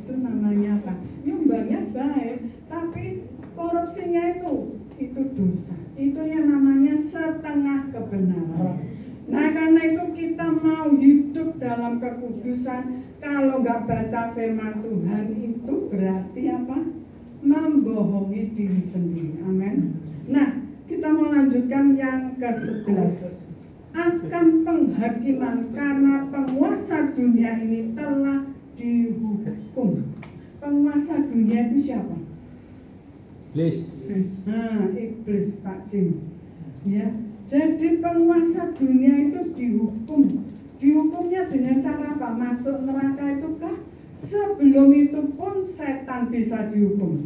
S5: Itu namanya apa? Nyumbangnya baik, tapi korupsinya itu dosa. Itu yang namanya setengah kebenaran. Nah, karena itu kita mau hidup dalam kekudusan. Kalau nggak baca firman Tuhan itu berarti apa? Membohongi diri sendiri. Amin. Nah, kita mau lanjutkan yang ke-11. Akan penghakiman karena penguasa dunia ini telah dihukum. Penguasa dunia itu siapa?
S4: Iblis.
S5: Nah, iblis, Pak Jim. Ya, jadi penguasa dunia itu dihukum. Dihukumnya dengan cara apa? Masuk neraka itu kah? Sebelum itu pun setan bisa dihukum,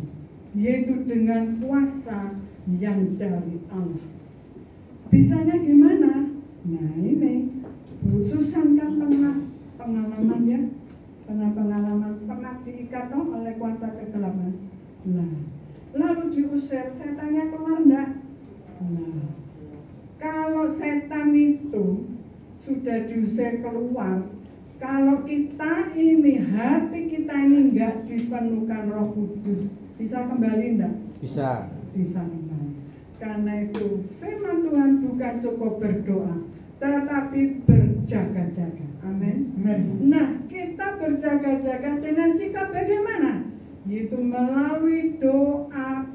S5: yaitu dengan kuasa yang dari Allah. Bisanya gimana? Nah ini, Bu Susan kan pernah pengalaman ya, pernah diikat oleh kuasa kegelapan. Nah, lalu diusir, setannya keluar enggak? Nah, kalau setan itu sudah diusir keluar, kalau kita ini, hati kita ini enggak dipenuhkan Roh Kudus, bisa kembali enggak?
S4: Bisa.
S5: Bisa kembali. Karena itu firman Tuhan bukan cukup berdoa, tetapi berjaga-jaga. Amin. Nah, kita berjaga-jaga dengan sikap bagaimana? Yaitu melalui doa,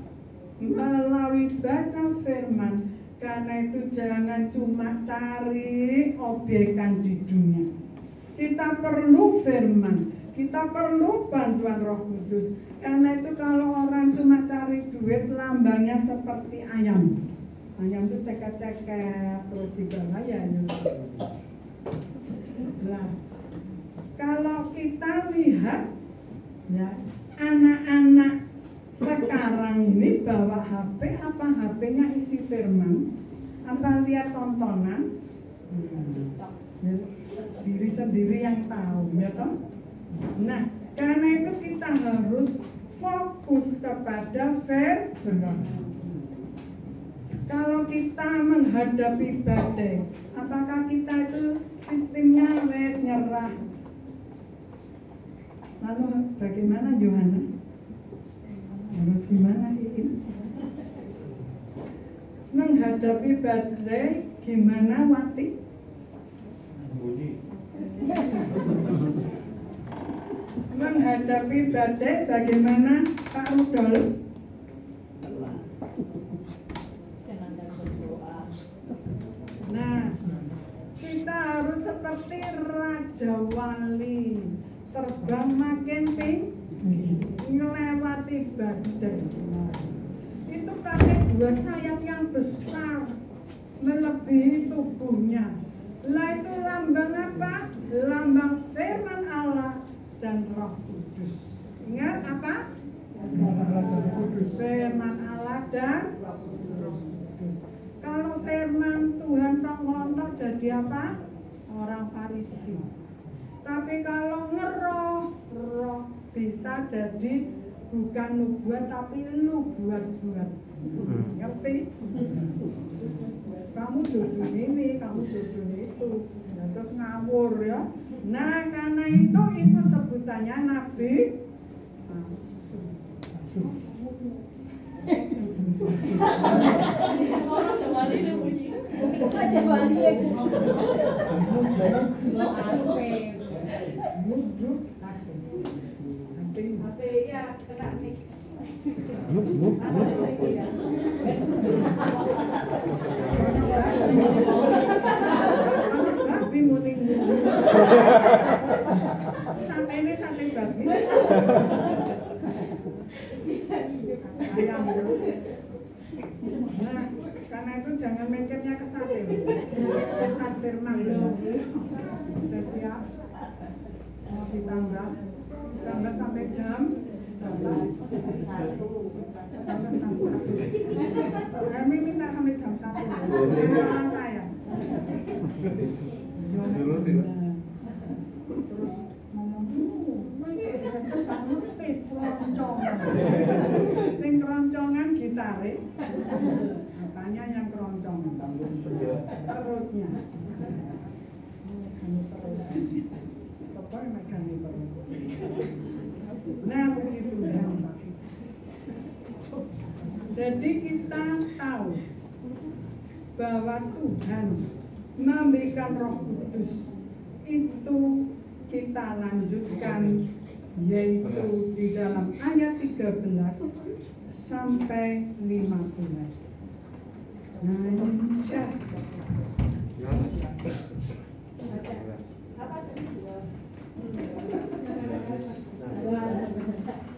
S5: melalui baca firman. Karena itu jangan cuma cari obyekan di dunia. Kita perlu firman, kita perlu bantuan Roh Kudus. Karena itu kalau orang cuma cari duit, lambangnya seperti ayam. Ayam itu ceket-ceket terus di bawah ya. Nah, kalau kita lihat ya, anak-anak sekarang ini bawa HP, apa HP-nya isi firman, apa lihat tontonan, diri sendiri yang tahu, ya toh. Nah, karena itu kita harus fokus kepada firman. Kalau kita menghadapi badai, apakah kita itu sistemnya wes nyerah? Lalu bagaimana Yohana? Harus gimana ini? Menghadapi badai gimana Wati? Menghadapi badai bagaimana Pak Rudolf? Nah, kita harus seperti Raja Wali, terbang makin tinggi, melewati badai. Itu pakai 2 sayap yang besar, melebihi tubuhnya. Lah itu lambang apa? Lambang firman Allah dan Roh Kudus. Ingat apa? Firman Allah dan Roh Kudus. Kalau firman Tuhan tok jadi apa? Orang Farisi. Tapi kalau ngeroh, roh bisa jadi bukan nubuat tapi lu buat-buat. Ngerti? Kamu jodoh ini, kamu jodoh itu, ya, terus ngawur ya. Nah, karena itu sebutannya nabi palsu. Babi muning. Sampai ini sampai babi. Ayam. Nah, karena itu jangan mikirnya ke sate. Pesan firman. Sudah siap? Mau ditambah sampai jam. Kami minta sampai jam 1. Dengan saya. Terus ngomong keroncongan. Sing keroncongan gitare. Katanya yang keroncongan. Perutnya. Apa yang megang perut? Nah, puji Tuhan. Jadi kita tahu bahwa Tuhan memberikan Roh Kudus itu kita lanjutkan yaitu di dalam ayat 13 sampai 15. Nah, ini siapa?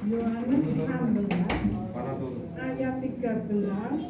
S5: Yohanes 16 ayat 13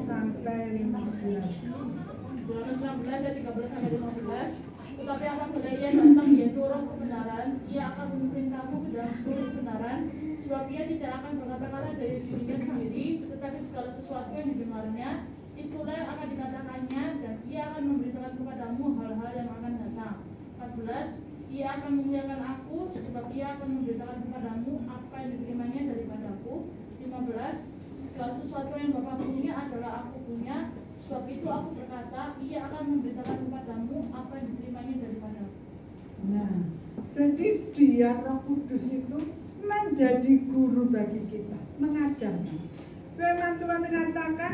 S5: sampai 15.
S2: Yohanes 16 ayat 13 sampai 15. Tetapi apabila ia datang yaitu Roh kebenaran, ia akan memimpin kamu ke dalam seluruh kebenaran, sebab ia tidak akan berkata-kata dari dirinya sendiri, tetapi segala sesuatu yang didengarnya itulah yang akan dikatakannya, dan ia akan memberitakan kepadamu hal-hal yang akan datang. 14. Ia akan memuliakan aku, sebab ia akan memberitakan kepadamu apa yang diterimanya daripadaku. 15. Segala sesuatu yang Bapa punya adalah aku punya, sebab itu aku berkata, ia akan memberitakan kepadamu apa yang diterimanya daripadaku.
S5: Nah, jadi dia Roh Kudus itu menjadi guru bagi kita, mengajarkan. Firman Tuhan mengatakan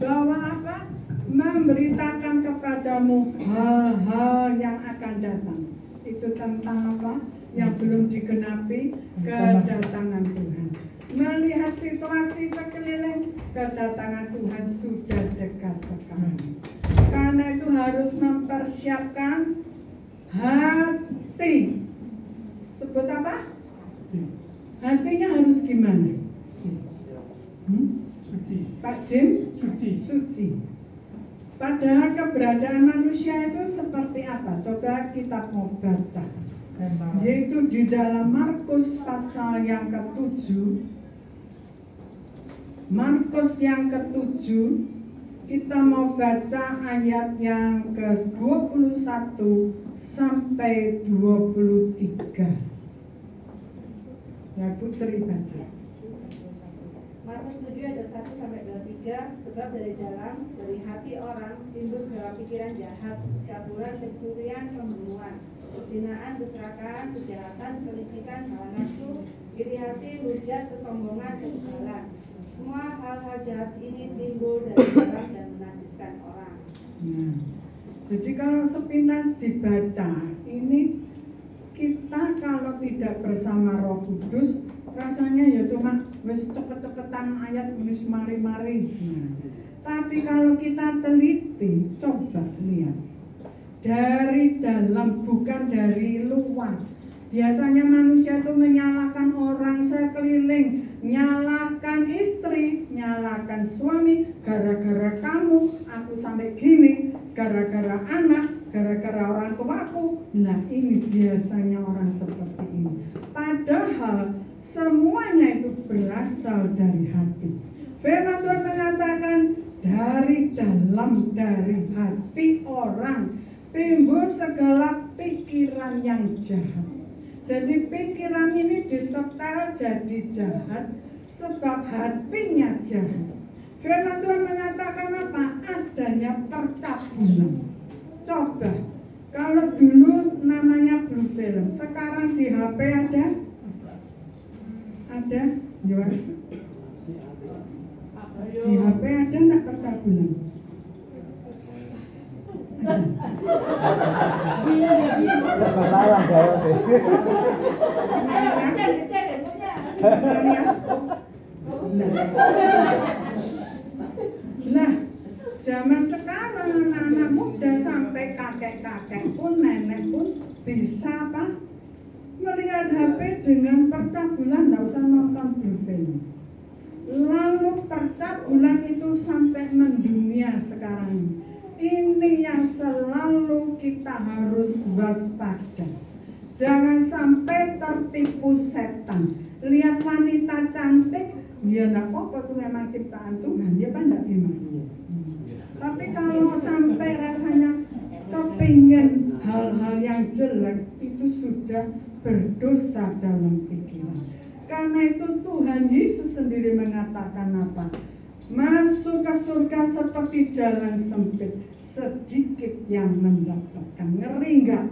S5: bahwa apa? Memberitakan kepadamu hal-hal yang akan datang. Itu tentang apa? Yang belum digenapi, kedatangan Tuhan. Melihat situasi sekeliling, kedatangan Tuhan sudah dekat sekali. Karena itu harus mempersiapkan hati. Sebut apa? Hatinya harus gimana? Pak Jim? Suci. Padahal keberadaan manusia itu seperti apa? Coba kita mau baca. Yaitu di dalam Markus pasal yang ke-7. Markus yang ke-7, kita mau baca ayat yang ke-21 sampai 23. Ya, Putri baca.
S6: Markus 7 ayat 1 sampai 23. Sebab dari dalam, dari hati orang timbul segala pikiran jahat, caburan, pencurian, pembunuhan, perzinaan, keserakahan, kejahatan, kelicikan, hawa nafsu, iri hati, hujat, kesombongan, kebesaran. Semua hal-hal jahat ini timbul dari dalam dan menajiskan orang.
S5: Nah, jadi kalau sepintas dibaca, ini kita kalau tidak bersama Roh Kudus, rasanya ya cuma wis cepet-cepetan ayat wis mari-mari. Tapi kalau kita teliti, coba lihat dari dalam, bukan dari luar. Biasanya manusia itu menyalahkan orang sekeliling, nyalahkan istri, nyalahkan suami, gara-gara kamu, aku sampai gini, gara-gara anak, gara-gara orang tuaku. Nah, ini biasanya orang seperti ini. Padahal semuanya itu berasal dari hati. Firman Tuhan mengatakan dari dalam, dari hati orang timbul segala pikiran yang jahat. Jadi pikiran ini disetel jadi jahat sebab hatinya jahat. Firman Tuhan mengatakan apa? Adanya percabulan. Coba, kalau dulu namanya blue film, sekarang di HP ada? Ada? Yohan? Di HP ada enggak percabulan?
S4: Masalah jawab deh.
S5: Nah, zaman sekarang anak-anak muda sampai kakek-kakek pun, nenek pun bisa apa? Melihat HP dengan percabulan, enggak usah nonton blue film. Lalu percabulan itu sampai mendunia sekarang. Ini yang selalu kita harus waspada. Jangan sampai tertipu setan. Lihat wanita cantik, ya enggak apa-apa, itu memang ciptaan Tuhan, ya kan enggak gimana. Tapi kalau sampai rasanya kepingin hal-hal yang jelek, itu sudah berdosa dalam pikiran. Karena itu Tuhan Yesus sendiri mengatakan apa? Masuk ke surga seperti jalan sempit, sedikit yang mendapatkan. Ngeri enggak?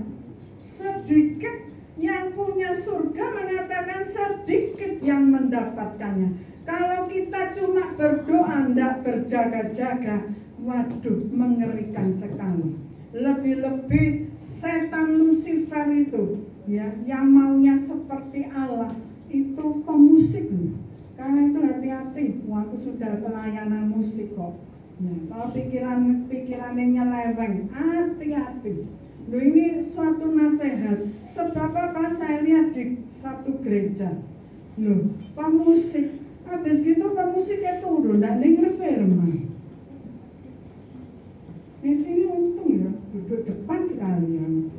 S5: Sedikit yang punya surga mengatakan sedikit yang mendapatkannya. Kalau kita cuma berdoa, enggak berjaga-jaga, waduh, mengerikan sekali. Lebih-lebih setan Lucifer itu, ya, yang maunya seperti Allah, itu pemusik loh. Karena itu hati-hati, waktu sudah pelayanan musik kok. Nah, kalau pikirannya nyeleweng, hati-hati. Loh, ini suatu nasihat. Sebab apa? Saya lihat di satu gereja. Loh, pemusik. Habis gitu pemusiknya turun, dan denger firman. Di sini untung ya, duduk depan sekalian.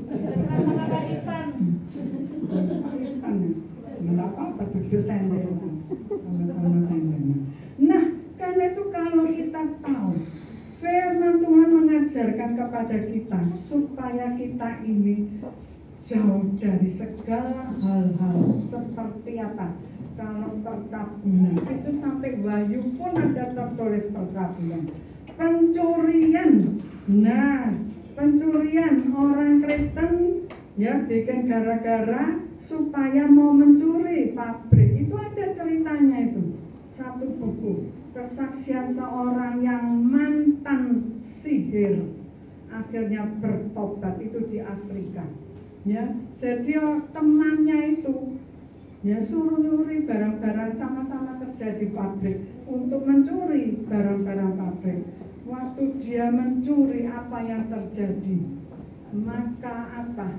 S5: Ivan ya. Nggak apa-apa, duduk senderan. Sama-sama senderan. Nah, karena itu kalau kita tahu firman Tuhan mengajarkan kepada kita supaya kita ini jauh dari segala hal-hal seperti apa? Kalau percabulan, itu sampai Wahyu pun ada tertulis percabulan. Pencurian. Nah, pencurian orang Kristen ya bikin gara-gara supaya mau mencuri pabrik. Itu ada ceritanya itu. Satu buku, kesaksian seorang yang mantan sihir akhirnya bertobat, itu di Afrika. Ya, jadi temannya itu ya suruh nyuri barang-barang, sama-sama kerja di pabrik untuk mencuri barang-barang pabrik. Waktu dia mencuri, apa yang terjadi? Maka apa?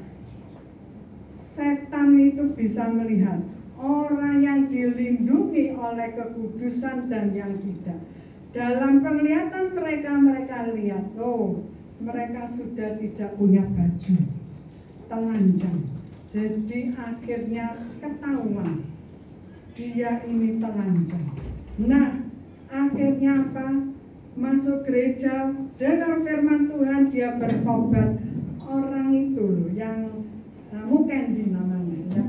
S5: Setan itu bisa melihat orang yang dilindungi oleh kekudusan dan yang tidak. Dalam penglihatan mereka lihat, oh, mereka sudah tidak punya baju, telanjang. Jadi akhirnya ketahuan dia ini telanjang. Nah, akhirnya apa? Masuk gereja, dengar firman Tuhan, dia bertobat. Orang itu loh yang Mukendi namanya ya.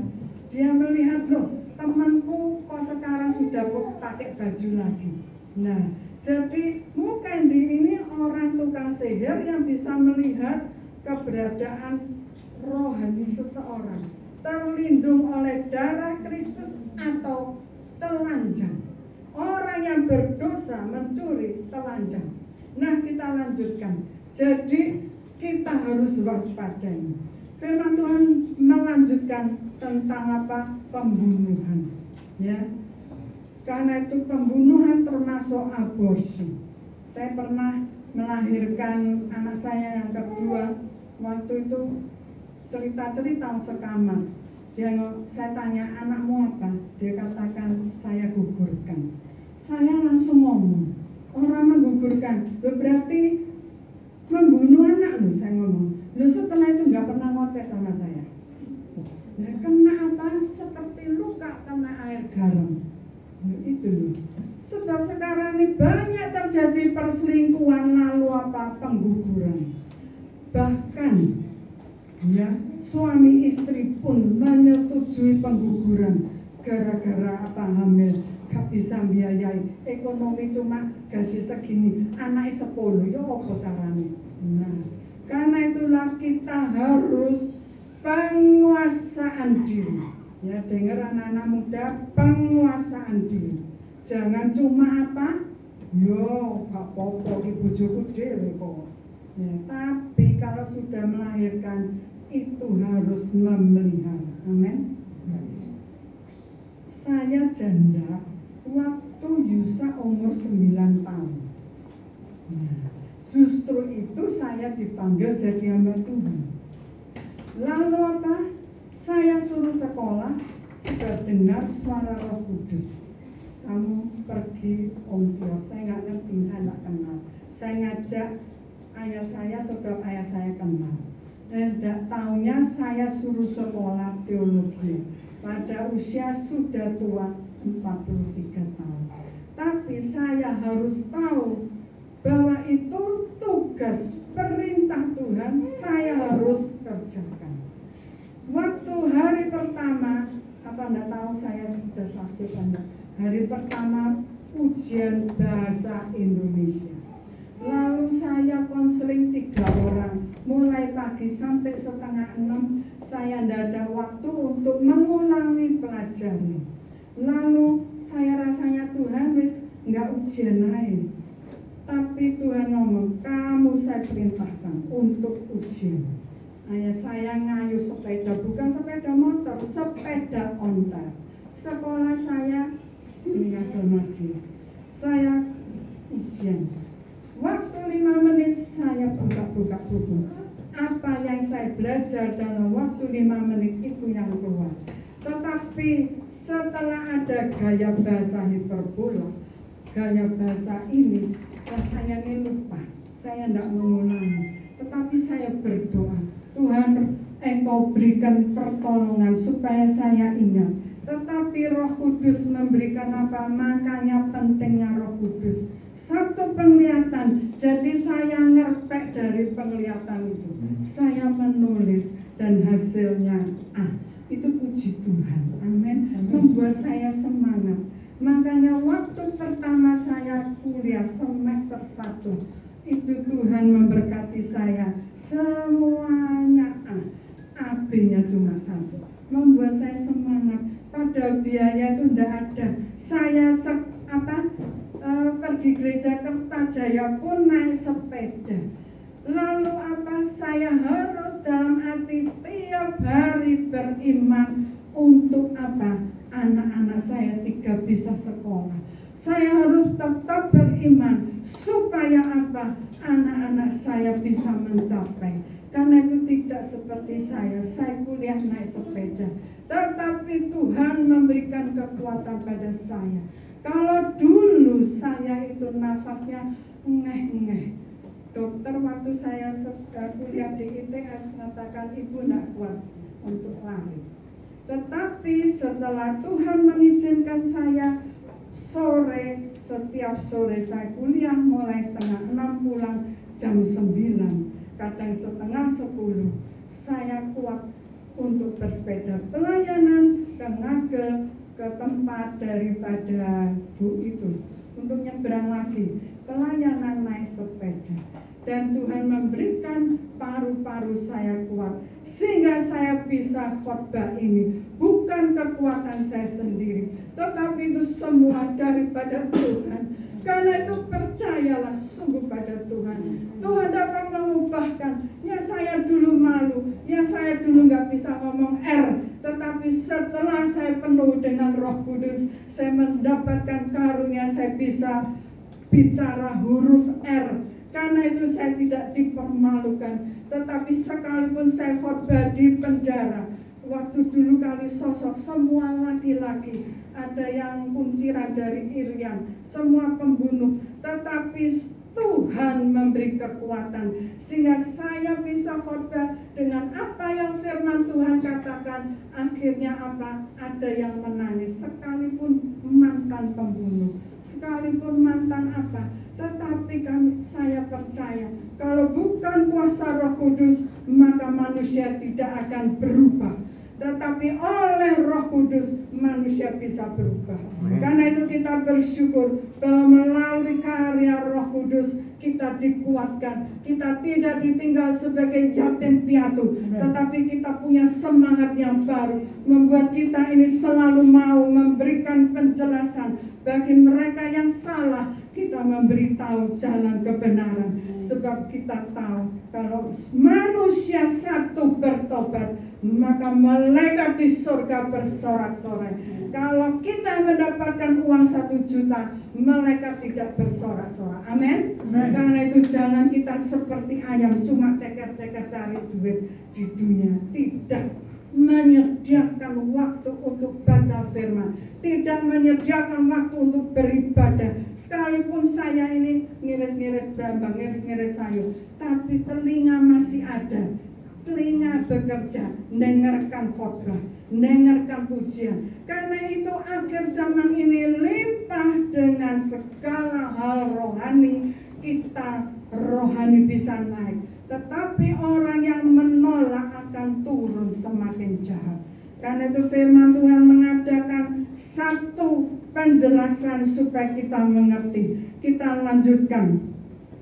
S5: Dia melihat, loh, temanku kok sekarang sudah pakai baju lagi. Nah, jadi Mukendi ini orang tukang sihir yang bisa melihat keberadaan rohani seseorang, terlindung oleh darah Kristus atau telanjang. Orang yang berdosa mencuri telanjang. Nah, kita lanjutkan. Jadi kita harus waspada. Firman Tuhan melanjutkan tentang apa? Pembunuhan. Ya. Karena itu pembunuhan termasuk aborsi. Saya pernah melahirkan anak saya yang kedua. Waktu itu cerita-cerita sekamar. Saya tanya, anakmu apa? Dia katakan, saya gugurkan. Saya langsung ngomong, orang menggugurkan, lo berarti membunuh anak lo. Saya ngomong, lo setelah itu nggak pernah ngoceh sama saya. Nah, kena apa? Seperti luka kena air garam. Nah, itu loh. Sebab sekarang ini banyak terjadi perselingkuhan, lalu apa? Pengguguran. Bahkan ya, suami istri pun menyetujui pengguguran gara-gara apa? Hamil, gak bisa biayai, ekonomi cuma gaji segini, anaknya 10, ya apa caranya? Nah, karena itulah kita harus penguasaan diri. Ya, dengar anak-anak muda, penguasaan diri. Jangan cuma apa? Yo, gak apa-apa, ibu bojoku dhewe kok. Ya, tapi kalau sudah melahirkan itu harus memelihara. Amin. Saya janda waktu Yusa umur 9 tahun. Nah, justru itu saya dipanggil jadi hamba Tuhan. Lalu apa? Saya suruh sekolah, sudah dengar suara Roh Kudus. Kamu pergi Om Tio, saya nggak ngerti, saya nggak kenal. Saya ngajak ayah saya sebab ayah saya kenal. Tidak taunya saya suruh sekolah teologi pada usia sudah tua 43 tahun. Tapi saya harus tahu bahwa itu tugas perintah Tuhan, saya harus kerjakan. Waktu hari pertama, apa enggak tahu saya sudah saksikan, hari pertama ujian bahasa Indonesia. Lalu saya konseling 3 orang, mulai pagi sampai 5:30 saya tidak ada waktu untuk mengulangi pelajaran. Lalu saya rasanya Tuhan wis nggak ujian lain, tapi Tuhan ngomong, kamu saya perintahkan untuk ujian. Saya ngayu sepeda, bukan sepeda motor, sepeda ontel. Sekolah saya Singgah Darmadi. Saya ujian. Waktu 5 menit saya buka-buka buku. Apa yang saya belajar dalam waktu 5 menit itu yang keluar. Tetapi setelah ada gaya bahasa hiperbola, gaya bahasa ini, rasanya ini lupa. Saya tidak mengulangi. Tetapi saya berdoa, Tuhan, Engkau berikan pertolongan supaya saya ingat. Tetapi Roh Kudus memberikan apa? Makanya pentingnya Roh Kudus. Satu penglihatan, jadi saya ngerpek dari penglihatan itu. Saya menulis dan hasilnya itu puji Tuhan. Amin. Membuat saya semangat. Makanya waktu pertama saya kuliah semester 1, itu Tuhan memberkati saya. Semuanya AB-nya cuma 1. Membuat saya semangat. Padahal biaya itu tidak ada. Saya pergi gereja Kertajaya pun naik sepeda. Lalu saya harus dalam hati tiap hari beriman untuk anak-anak saya 3 bisa sekolah. Saya harus tetap beriman supaya anak-anak saya bisa mencapai. Karena itu tidak seperti saya kuliah naik sepeda. Tetapi Tuhan memberikan kekuatan pada saya. Kalau dulu saya itu nafasnya ngeh-ngeh. Dokter waktu saya kuliah di ITS mengatakan ibu tidak kuat untuk lari. Tetapi setelah Tuhan mengizinkan saya setiap sore saya kuliah mulai 5:30 pulang jam 9. Kadang 9:30 saya kuat untuk bersepeda pelayanan ke Ngagel, ke tempat daripada Bu itu untuk nyebrang lagi, pelayanan naik sepeda. Dan Tuhan memberikan paru-paru saya kuat sehingga saya bisa khotbah ini. Bukan kekuatan saya sendiri, tetapi itu semua daripada Tuhan. Karena itu percayalah sungguh pada Tuhan. Tuhan dapat mengubahkan. Ya saya dulu malu, ya saya dulu nggak bisa ngomong R. Tetapi setelah saya penuh dengan Roh Kudus, saya mendapatkan karunia, saya bisa bicara huruf R. Karena itu saya tidak dipermalukan. Tetapi sekalipun saya khotbah di penjara, waktu dulu kali sosok semua laki-laki, ada yang kunciran dari Irian, semua pembunuh, tetapi Tuhan memberi kekuatan sehingga saya bisa khotbah dengan apa yang firman Tuhan katakan. Akhirnya ada yang menangis, sekalipun mantan pembunuh, sekalipun mantan tetapi saya percaya kalau bukan kuasa Roh Kudus maka manusia tidak akan berubah. Tetapi oleh Roh Kudus manusia bisa berubah. Karena itu kita bersyukur bahwa melalui karya Roh Kudus kita dikuatkan. Kita tidak ditinggal sebagai yatim piatu, tetapi kita punya semangat yang baru, membuat kita ini selalu mau memberikan penjelasan bagi mereka yang salah. Kita memberitahu jalan kebenaran, sebab kita tahu kalau manusia satu bertobat, maka malaikat di surga bersorak-sorai. Kalau kita mendapatkan uang 1 juta, malaikat tidak bersorak-sorai. Amin. Karena itu jangan kita seperti ayam cuma ceker-ceker cari duit di dunia. Tidak menyediakan waktu untuk baca firman, tidak menyediakan waktu untuk beribadah. Sekalipun saya ini ngiris-ngiris brambang, ngiris-ngiris sayur, tapi telinga masih ada telinga bekerja, dengarkan khotbah, dengarkan pujian. Karena itu akhir zaman ini limpah dengan segala hal rohani, kita rohani bisa naik. Tetapi orang yang menolak akan turun semakin jahat. Karena itu firman Tuhan mengadakan satu penjelasan supaya kita mengerti. Kita lanjutkan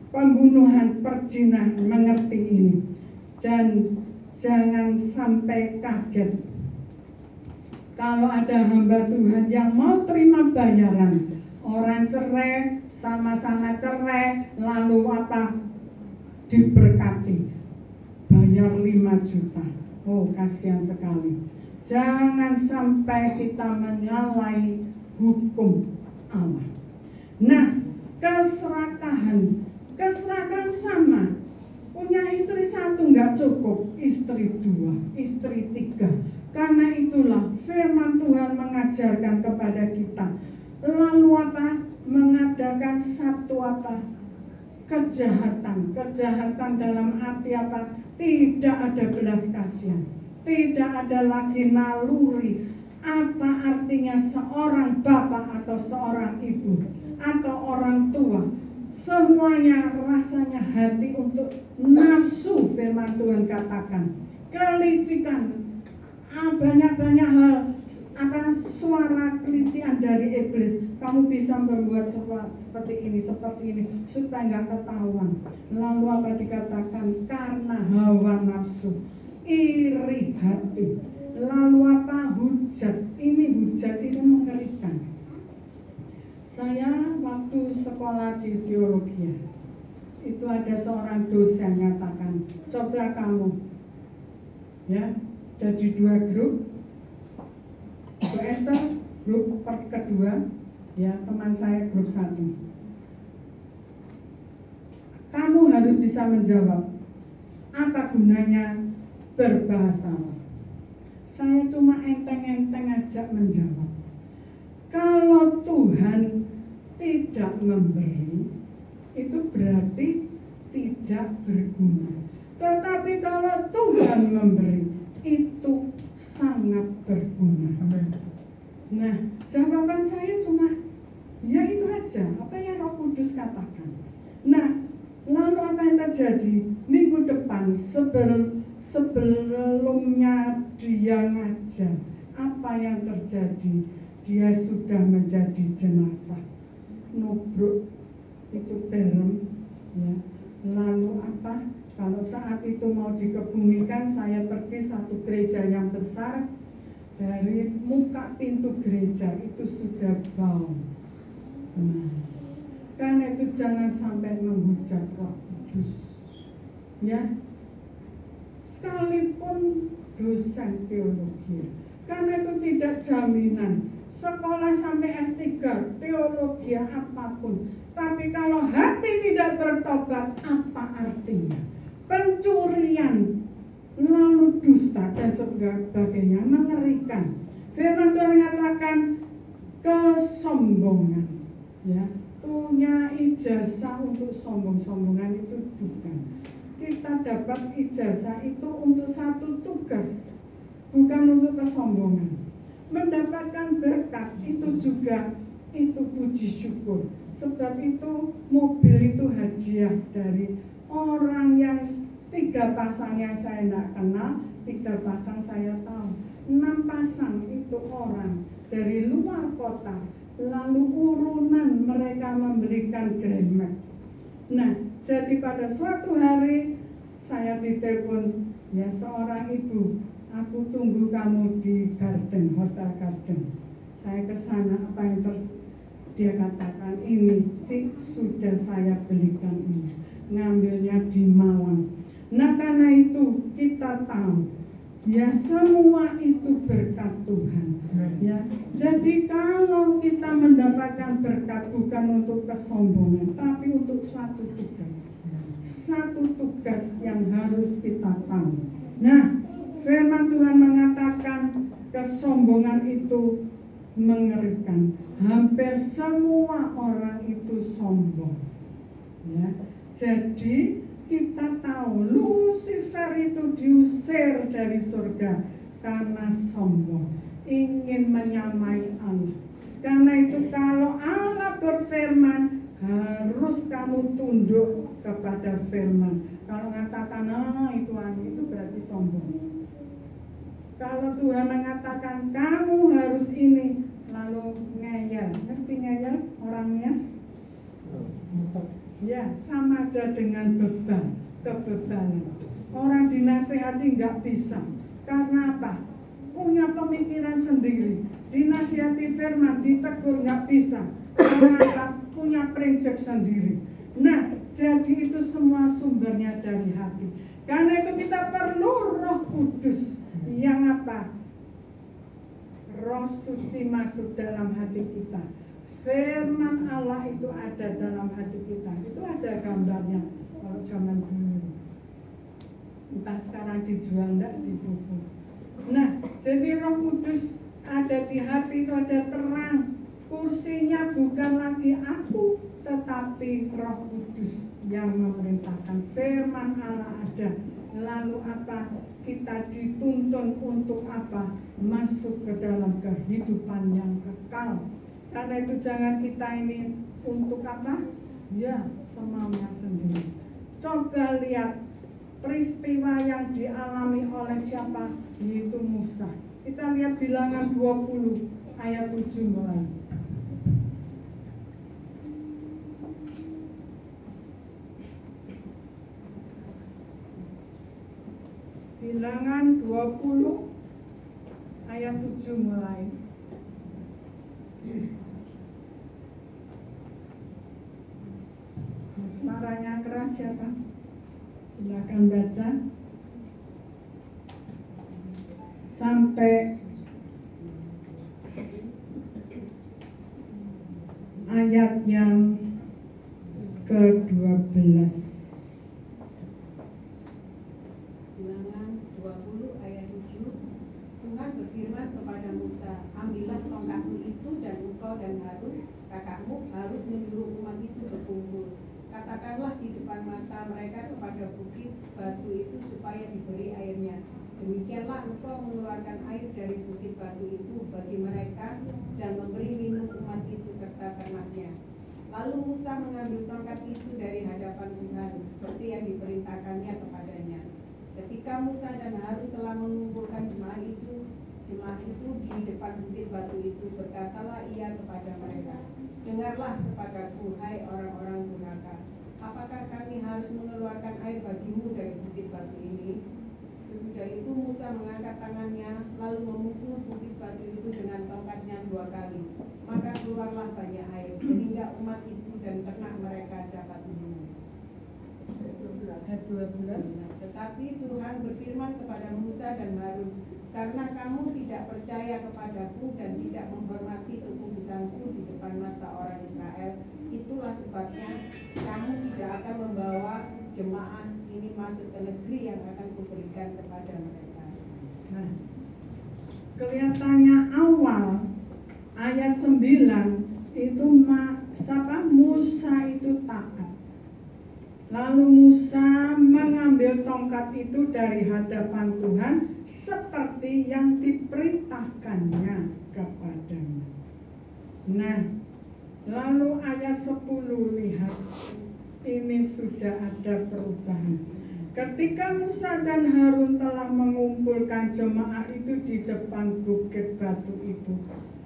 S5: pembunuhan, perzinahan, mengerti ini. Dan jangan sampai kaget kalau ada hamba Tuhan yang mau terima bayaran. Orang cerai, sama-sama cerai, lalu apa? Diberkati, bayar 5 juta. Oh, kasihan sekali. Jangan sampai kita menyalahi hukum Allah. Nah, keserakahan sama. Punya istri 1 nggak cukup, istri 2, istri 3. Karena itulah firman Tuhan mengajarkan kepada kita. Lalu apa? Mengadakan satu apa? Kejahatan dalam arti apa? Tidak ada belas kasihan, tidak ada lagi naluri. Apa artinya seorang bapak atau seorang ibu atau orang tua? Semuanya rasanya hati untuk nafsu, firman Tuhan katakan. Kelicikan, banyak hal, suara kelicikan dari iblis. Kamu bisa membuat seperti ini, supaya nggak ketahuan. Lalu apa dikatakan? Karena hawa nafsu, iri hati. Lalu apa? Hujat. Hujat ini mengerikan. Saya waktu sekolah di teologi, itu ada seorang dosen mengatakan, coba kamu ya jadi 2 grup. Bu Esther grup kedua, ya teman saya grup 1. Kamu harus bisa menjawab, apa gunanya berbahasa roh? Saya cuma enteng-enteng aja menjawab. Kalau Tuhan tidak memberi, itu berarti tidak berguna. Tetapi kalau Tuhan memberi, itu sangat berguna. Nah, jawaban saya cuma ya itu aja, apa yang Roh Kudus katakan. Nah, lalu apa yang terjadi? Minggu depan sebelumnya dia ngajar, apa yang terjadi? Dia sudah menjadi jenazah, nubruk itu berem, ya. Lalu apa? Kalau saat itu mau dikebumikan, saya pergi satu gereja yang besar. Dari muka pintu gereja itu sudah bau. Nah, karena itu jangan sampai menghujat Roh Kudus, ya. Sekalipun dosen teologi, karena itu tidak jaminan. Sekolah sampai S3, teologi apapun. Tapi kalau hati tidak bertobat, apa artinya? Pencurian, lalu dusta dan sebagainya, mengerikan. Firman Tuhan mengatakan kesombongan, ya. Punya ijazah untuk sombong-sombongan itu bukan. Kita dapat ijazah itu untuk satu tugas, bukan untuk kesombongan. Mendapatkan berkat itu juga itu puji syukur. Sebab itu mobil itu hadiah dari orang yang 3 pasang yang saya tidak kenal, 3 pasang saya tahu. 6 pasang itu orang dari luar kota. Lalu urunan mereka membelikan Grand. Nah, jadi pada suatu hari saya ditelepon, ya seorang ibu, aku tunggu kamu di Garden, Hotel Garden. Saya ke sana, apa yang dia katakan, ini sih sudah saya belikan ini. Ngambilnya di Malang. Nah, karena itu kita tahu, ya semua itu berkat Tuhan. Ya, jadi kalau kita mendapatkan berkat bukan untuk kesombongan, tapi untuk suatu tugas. Satu tugas yang harus kita tahu. Nah, firman Tuhan mengatakan kesombongan itu mengerikan. Hampir semua orang itu sombong. Ya, jadi kita tahu Lucifer itu diusir dari surga karena sombong, ingin menyamai Allah. Karena itu kalau Allah berfirman, harus kamu tunduk kepada firman. Kalau mengatakan itu berarti sombong. Kalau Tuhan mengatakan kamu harus ini, lalu ngeyel, ngerti ngeyel orang Nias? Ya, sama aja dengan kebebanan. Orang dinasehati nggak bisa. Karena apa? Punya pemikiran sendiri. Dinasihati firman, ditegur nggak bisa. Karena apa? Punya prinsip sendiri. Nah, jadi itu semua sumbernya dari hati. Karena itu kita perlu Roh Kudus yang apa? Roh suci masuk dalam hati kita. Firman Allah itu ada dalam hati kita. Itu ada gambarnya kalau zaman dulu. Entah sekarang dijual enggak di buku. Nah, jadi Roh Kudus ada di hati itu, ada terang. Kursinya bukan lagi aku, tetapi Roh Kudus yang memerintahkan. Firman Allah ada. Lalu apa? Kita dituntun untuk apa? Masuk ke dalam kehidupan yang kekal. Karena itu jangan kita ini untuk apa? Ya, semaunya sendiri. Coba lihat peristiwa yang dialami oleh siapa? Yaitu Musa. Kita lihat Bilangan 20 ayat 7 mulai. Bilangan 20 ayat 7 mulai. Suaranya keras ya Pak? Silakan baca sampai ayat yang ke-12.
S6: Bilangan 20 ayat 7. Tuhan berfirman kepada Musa, ambillah tongkatmu itu dan engkau dan Harun kakakmu harus menyuruh umat itu berkumpul. Katakanlah di depan mata mereka kepada bukit batu itu supaya diberi airnya. Demikianlah engkau mengeluarkan air dari bukit batu itu bagi mereka dan memberi minum umat itu serta ternaknya. Lalu Musa mengambil tongkat itu dari hadapan Tuhan seperti yang diperintahkannya kepadanya. Ketika Musa dan Harun telah mengumpulkan jemaah itu di depan bukit batu itu, berkatalah ia kepada mereka, dengarlah kepadaku, hai orang-orang durhaka. Apakah kami harus mengeluarkan air bagimu dari bukit batu ini? Sesudah itu Musa mengangkat tangannya, lalu memukul bukit batu itu dengan tongkatnya 2 kali. Maka keluarlah banyak air, sehingga umat itu dan ternak mereka dapat minum.
S5: Ayat 12.
S6: Tetapi Tuhan berfirman kepada Musa dan Harun, karena kamu tidak percaya kepadaku dan tidak menghormati kekudusanku di depan mata orang Israel, itulah sebabnya kamu tidak akan membawa jemaah ini masuk ke negeri yang akan kuberikan kepada mereka.
S5: Nah, kelihatannya awal ayat 9 itu Musa itu taat. Lalu Musa mengambil tongkat itu dari hadapan Tuhan seperti yang diperintahkannya kepadanya. Nah, lalu ayat 10 lihat, ini sudah ada perubahan. Ketika Musa dan Harun telah mengumpulkan jemaah itu di depan bukit batu itu,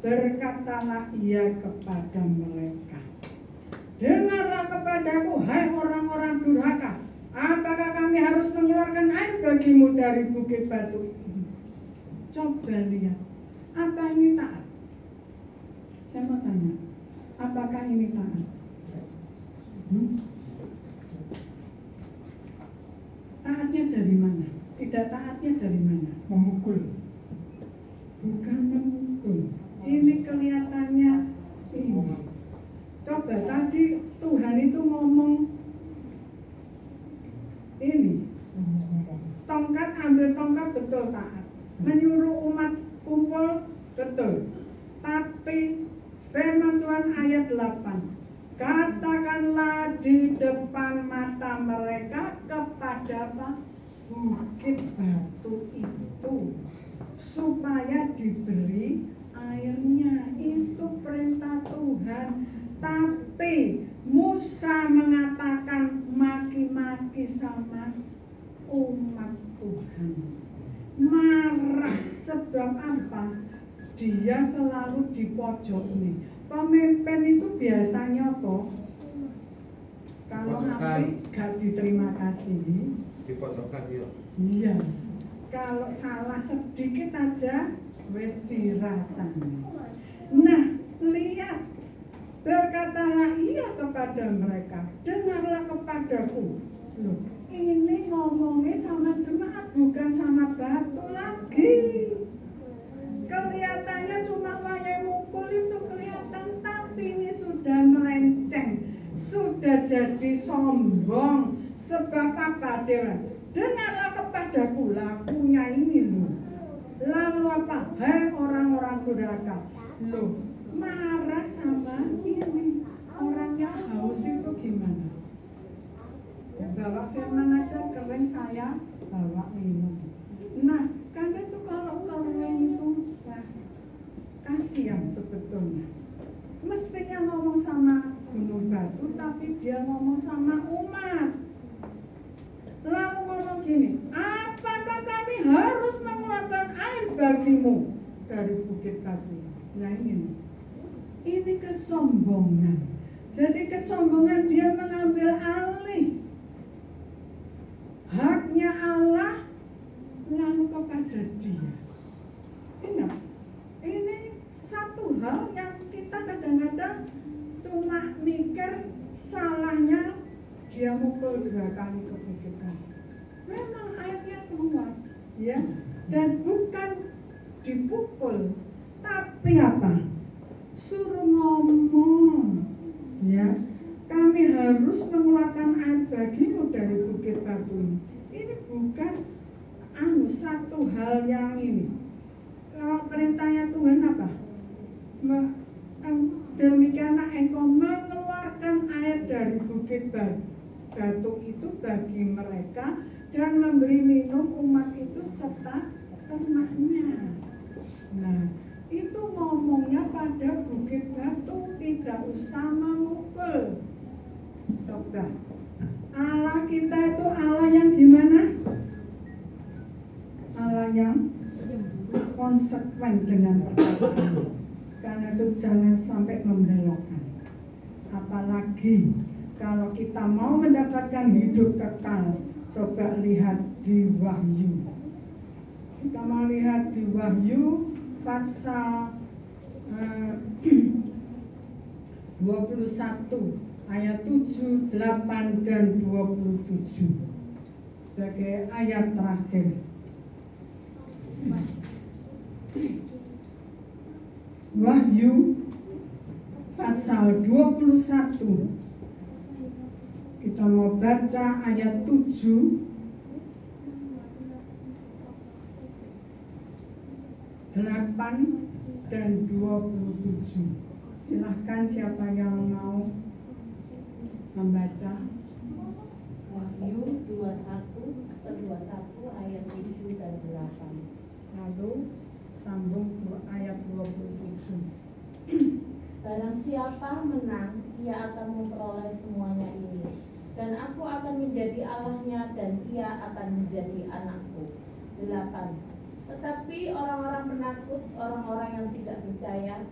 S5: berkatalah ia kepada mereka, dengarlah kepadaku, hai orang-orang durhaka. Apakah kami harus mengeluarkan air bagimu dari bukit batu ini? Coba lihat, apa ini taat? Saya mau tanya, apakah ini taat? Taatnya dari mana? Tidak taatnya dari mana?
S4: Memukul.
S5: Bukan memukul. Ini kelihatannya ini. Coba tadi Tuhan itu ngomong ini, tongkat, ambil tongkat, betul taat. Menyuruh umat kumpul, betul. Tapi firman Tuhan ayat 8, Katakanlah di depan mata mereka kepada apa? Bukit batu itu, supaya diberi airnya. Itu perintah Tuhan. Tapi Musa mengatakan maki-maki sama umat Tuhan. Marah sebab apa? Dia selalu di pojok nih. Pemimpin itu biasanya kok kalau sampai gak diterima kasih,
S7: dipojokkan ya.
S5: iya. Kalau salah sedikit aja wes dirasani. Nah, lihat, berkatalah ia kepada mereka, dengarlah kepadaku. Loh, ini ngomongnya sama jemaat, bukan sama batu lagi. Kelihatannya cuma wayai mukul itu kelihatan, tapi ini sudah melenceng, sudah jadi sombong. Sebab apa dia? Dengarlah kepadaku, lakunya ini loh. Lalu apa? Hai orang-orang durhaka. Loh, marah sama ini. Orangnya haus itu gimana? Ya, bawa firman aja, kering saya bawa minum. Nah, karena itu kalau kering itu kasihan sebetulnya. Mestinya ngomong sama gunung batu, tapi dia ngomong sama umat. Lalu ngomong gini, apakah kami harus mengeluarkan air bagimu dari bukit batu? Nah ini kesombongan. Jadi kesombongan, dia mengambil alih haknya Allah lalu kepada dia. Ingat, ini satu hal yang kita kadang-kadang cuma mikir salahnya dia mukul 2 kali ke bukit batu. Memang airnya keluar, ya, dan bukan dipukul, tapi apa? Suruh ngomong, ya. Kami harus mengeluarkan air bagimu dari bukit batu ini. Ini bukan satu hal yang ini. Kalau perintahnya Tuhan apa? Demikianlah engkau mengeluarkan air dari bukit batu itu bagi mereka dan memberi minum umat itu serta ternaknya. Nah, itu ngomongnya pada bukit batu, tidak usah memukul. Coba, Allah kita itu Allah yang gimana? Allah yang konsekuen dengan perkataan. Karena itu jangan sampai membelokkan. Apalagi kalau kita mau mendapatkan hidup kekal, coba lihat di Wahyu. Kita mau lihat di Wahyu pasal 21 ayat 7, 8 dan 27 sebagai ayat terakhir. Wahyu pasal 21. Kita mau baca ayat 7, 8 dan 27. Silahkan siapa yang mau membaca.
S8: Wahyu 21 pasal 21 ayat 7 dan 8.
S5: Lalu sambung ke ayat 27.
S8: Barang siapa menang, ia akan memperoleh semuanya ini, dan aku akan menjadi Allahnya dan ia akan menjadi anakku. 8. Tetapi orang-orang penakut, orang-orang yang tidak percaya,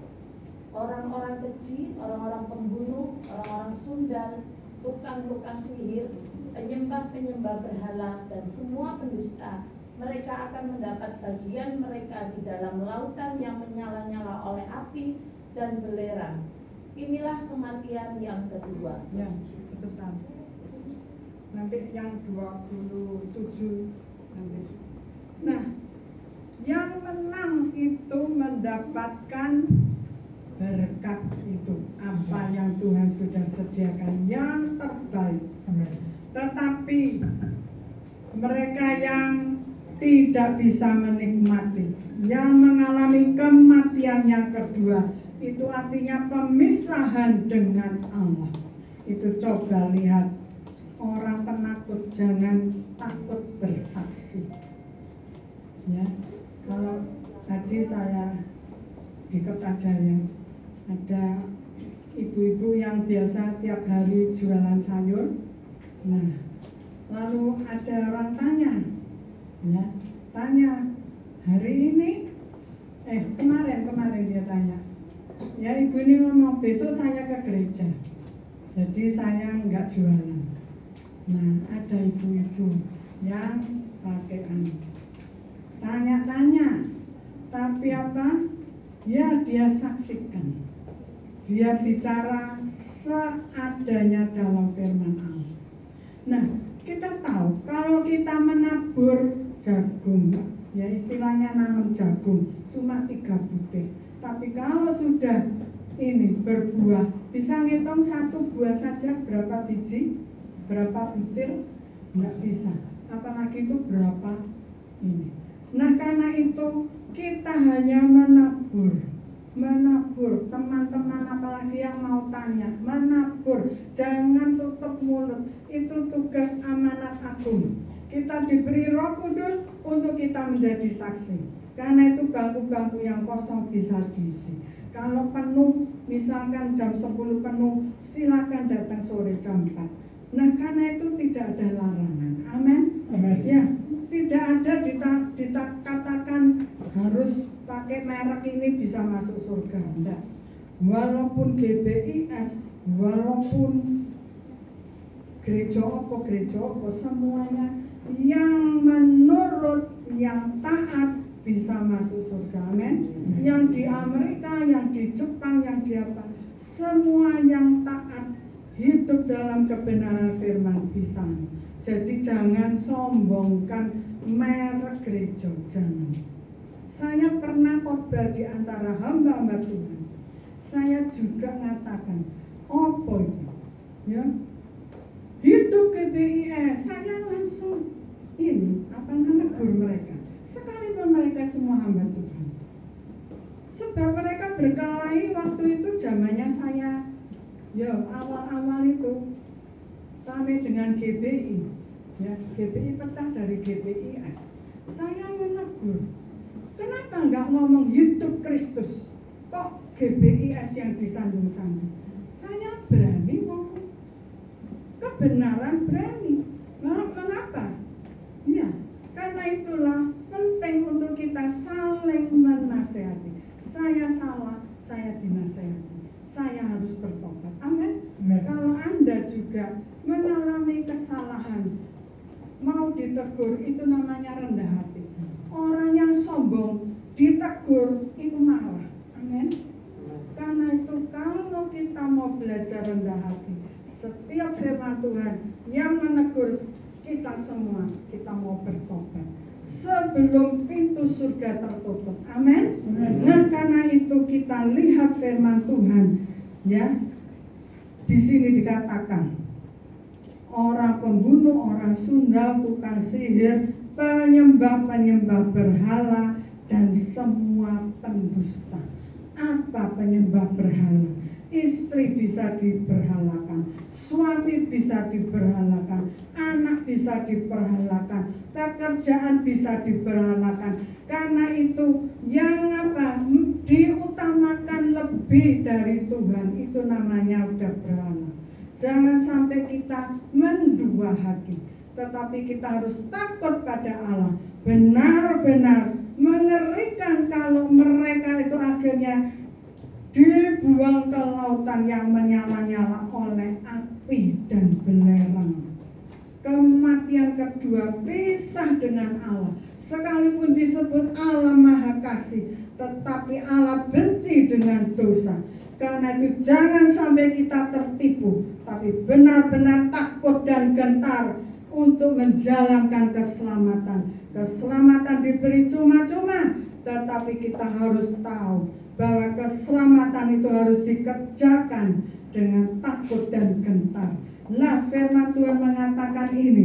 S8: orang-orang keji, orang-orang pembunuh, orang-orang sundal, tukang-tukang sihir, penyembah-penyembah berhala, dan semua pendusta, mereka akan mendapat bagian mereka di dalam lautan yang menyala-nyala oleh api dan belerang. Inilah kematian yang kedua.
S5: Ya, sebentar. Nanti yang 27 nanti. Nah, yang menang itu mendapatkan berkat itu, apa yang Tuhan sudah sediakan yang terbaik. Tetapi mereka yang tidak bisa menikmati, yang mengalami kematian yang kedua, Itu artinya pemisahan dengan Allah. Itu coba lihat, orang penakut jangan takut bersaksi. Ya, kalau tadi saya di Kertajaya ada ibu-ibu yang biasa tiap hari jualan sayur. Nah, lalu ada orang tanya, hari ini, kemarin dia tanya, ya ibu ini ngomong besok saya ke gereja, jadi saya nggak jualan. Nah, ada ibu-ibu yang pakai tanya-tanya, tapi apa? Ya dia saksikan, dia bicara seadanya dalam firman Allah. Nah, kita tahu kalau kita menabur jagung, ya istilahnya nanam jagung cuma 3 butir, tapi kalau sudah ini berbuah, bisa ngitung 1 buah saja berapa biji, berapa butir? Nggak bisa, apalagi itu berapa ini. Nah, karena itu kita hanya menabur, teman-teman apalagi yang mau tanya, menabur, jangan tutup mulut. Itu tugas amanat agung. Kita diberi Roh Kudus untuk kita menjadi saksi. Karena itu bangku-bangku yang kosong bisa diisi. Kalau penuh, misalkan jam 10 penuh, silakan datang sore jam 4. Nah, karena itu tidak ada larangan. Amin. Ya, tidak ada dikatakan harus pakai merek ini bisa masuk surga. Enggak. Walaupun GBIS, walaupun gereja apa, semuanya yang menurut, yang taat bisa masuk surga. Amin. Yang di Amerika, yang di Jepang, yang di apa, semua yang taat hidup dalam kebenaran firman bisa. Jadi jangan sombongkan merek gereja, jangan. Saya pernah khotbah di antara hamba-hamba Tuhan. Saya juga mengatakan, apa itu? Ya, hidup GBIS. Saya langsung menegur mereka. Sekalipun mereka semua hamba Tuhan. Sebab mereka berkelahi waktu itu zamannya saya. Ya, awal-awal itu kami dengan GBI. Ya, GBI pecah dari GBIS. Saya menegur. Kenapa enggak ngomong hidup Kristus? Kok GBIS yang disandung-sandung? Saya berani ngomong kebenaran, berani. Nah, kenapa? Ya, karena itulah penting untuk kita saling menasehati. Saya salah, saya dinasehati. Saya harus bertobat. Amin. Kalau Anda juga mengalami kesalahan, mau ditegur, itu namanya rendah hati. Orang yang sombong ditegur itu marah. Amin. Karena itu kalau kita mau belajar rendah hati, setiap firman Tuhan yang menegur kita semua, kita mau bertobat sebelum pintu surga tertutup. Amin. Nah, karena itu kita lihat firman Tuhan, ya. Di sini dikatakan orang pembunuh, orang sundal, tukang sihir, penyembah berhala, dan semua pendusta. Apa penyembah berhala? Istri bisa diberhalakan, suami bisa diberhalakan, anak bisa diberhalakan, pekerjaan bisa diberhalakan. Karena itu yang diutamakan lebih dari Tuhan, itu namanya udah berhala. Jangan sampai kita mendua hati, tetapi kita harus takut pada Allah. Benar-benar mengerikan kalau mereka itu akhirnya dibuang ke lautan yang menyala-nyala oleh api dan belerang. Kematian kedua, pisah dengan Allah. Sekalipun disebut Allah Maha Kasih, tetapi Allah benci dengan dosa. Karena itu jangan sampai kita tertipu, tapi benar-benar takut dan gentar untuk menjalankan keselamatan. Keselamatan diberi cuma-cuma, tetapi kita harus tahu bahwa keselamatan itu harus dikerjakan dengan takut dan gentar. Nah, firman Tuhan mengatakan ini,